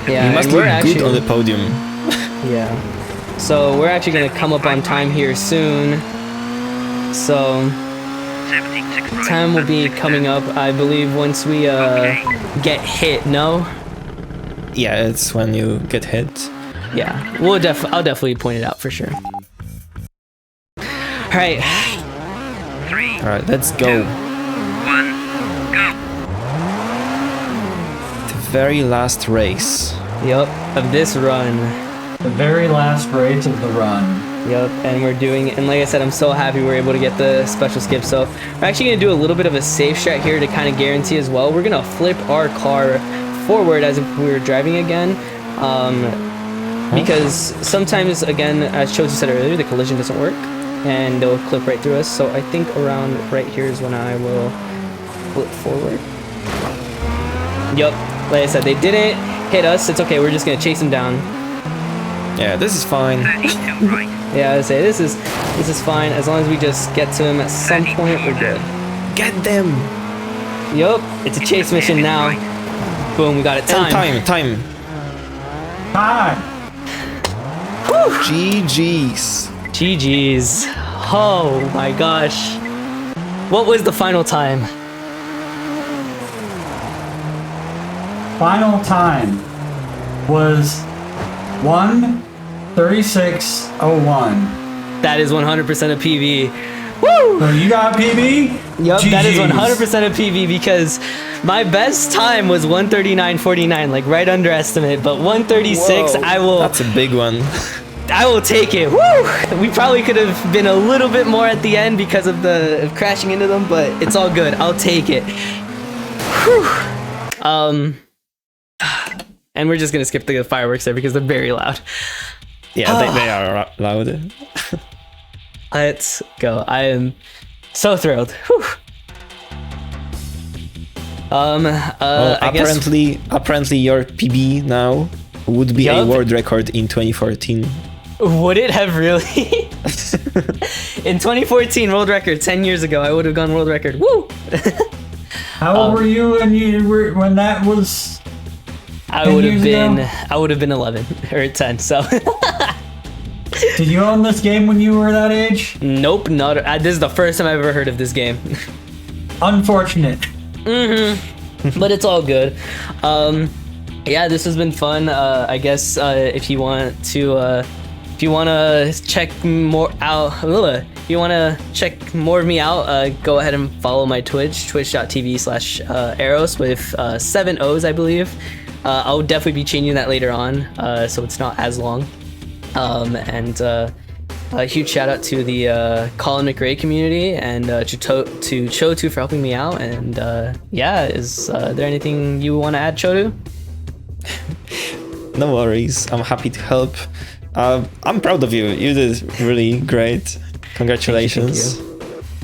Yeah, You must and look we're good on actually, the podium. yeah. So we're actually gonna come up on time here soon. So 76 right. time will be coming up, I believe, once we get hit. No? Yeah, it's when you get hit. Yeah, I'll definitely point it out for sure. All right. 3, All right, let's go. 1, go. The very last race. Yep, of this run. The very last race of the run. Yep, and we're doing it. And like I said, I'm so happy we're able to get the special skip. So we're actually gonna do a little bit of a safe strat here to kind of guarantee as well. We're gonna flip our car forward as if we were driving again. Because sometimes, again, as Choji said earlier, the collision doesn't work and they'll clip right through us. So I think around right here is when I will flip forward. Yep, like I said, they didn't hit us. It's okay, we're just gonna chase them down. Yeah, this is fine. 32 right. Yeah, I would say this is fine as long as we just get to him at some point. We're good. Get them! Yup, it's a chase mission now. Boom, we got it. And Time. time. Hi! GG's. GG's. Oh my gosh. What was the final time? Final time was 1:36:01. That is 100% a PB. Woo! So you got PB? Yup, that is GG's. 100% a PB because my best time was 1:39:49, like right under estimate, but 1:36 Whoa, that's a big one. I will take it. Woo! We probably could have been a little bit more at the end because of the crashing into them, but it's all good. I'll take it. Whew. And we're just gonna skip the fireworks there because they're very loud. Yeah, they are loud. Let's go. I am so thrilled. Whew. Well, I guess apparently your PB now would be a Yup. world record in 2014. would it have really? In 2014, world record. 10 years ago, I would have gone world record. Woo! How old were you when that was? I would have 10 years been ago? I would have been 11 or 10. So Did you own this game when you were that age? nope, not. This is the first time I've ever heard of this game. Unfortunate. But it's all good. Yeah, this has been fun. I guess if you want to check more out, if you want to check more of me out, go ahead and follow my Twitch, twitch.tv/Eros with 7 O's, I believe. I'll definitely be changing that later on, so it's not as long. And a huge shout out to the Colin McRae community and to Chotu for helping me out. And yeah, is there anything you want to add, Chotu? No worries, I'm happy to help. I'm proud of you. You did really great. Congratulations.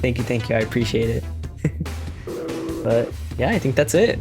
Thank you. I appreciate it. But yeah, I think that's it.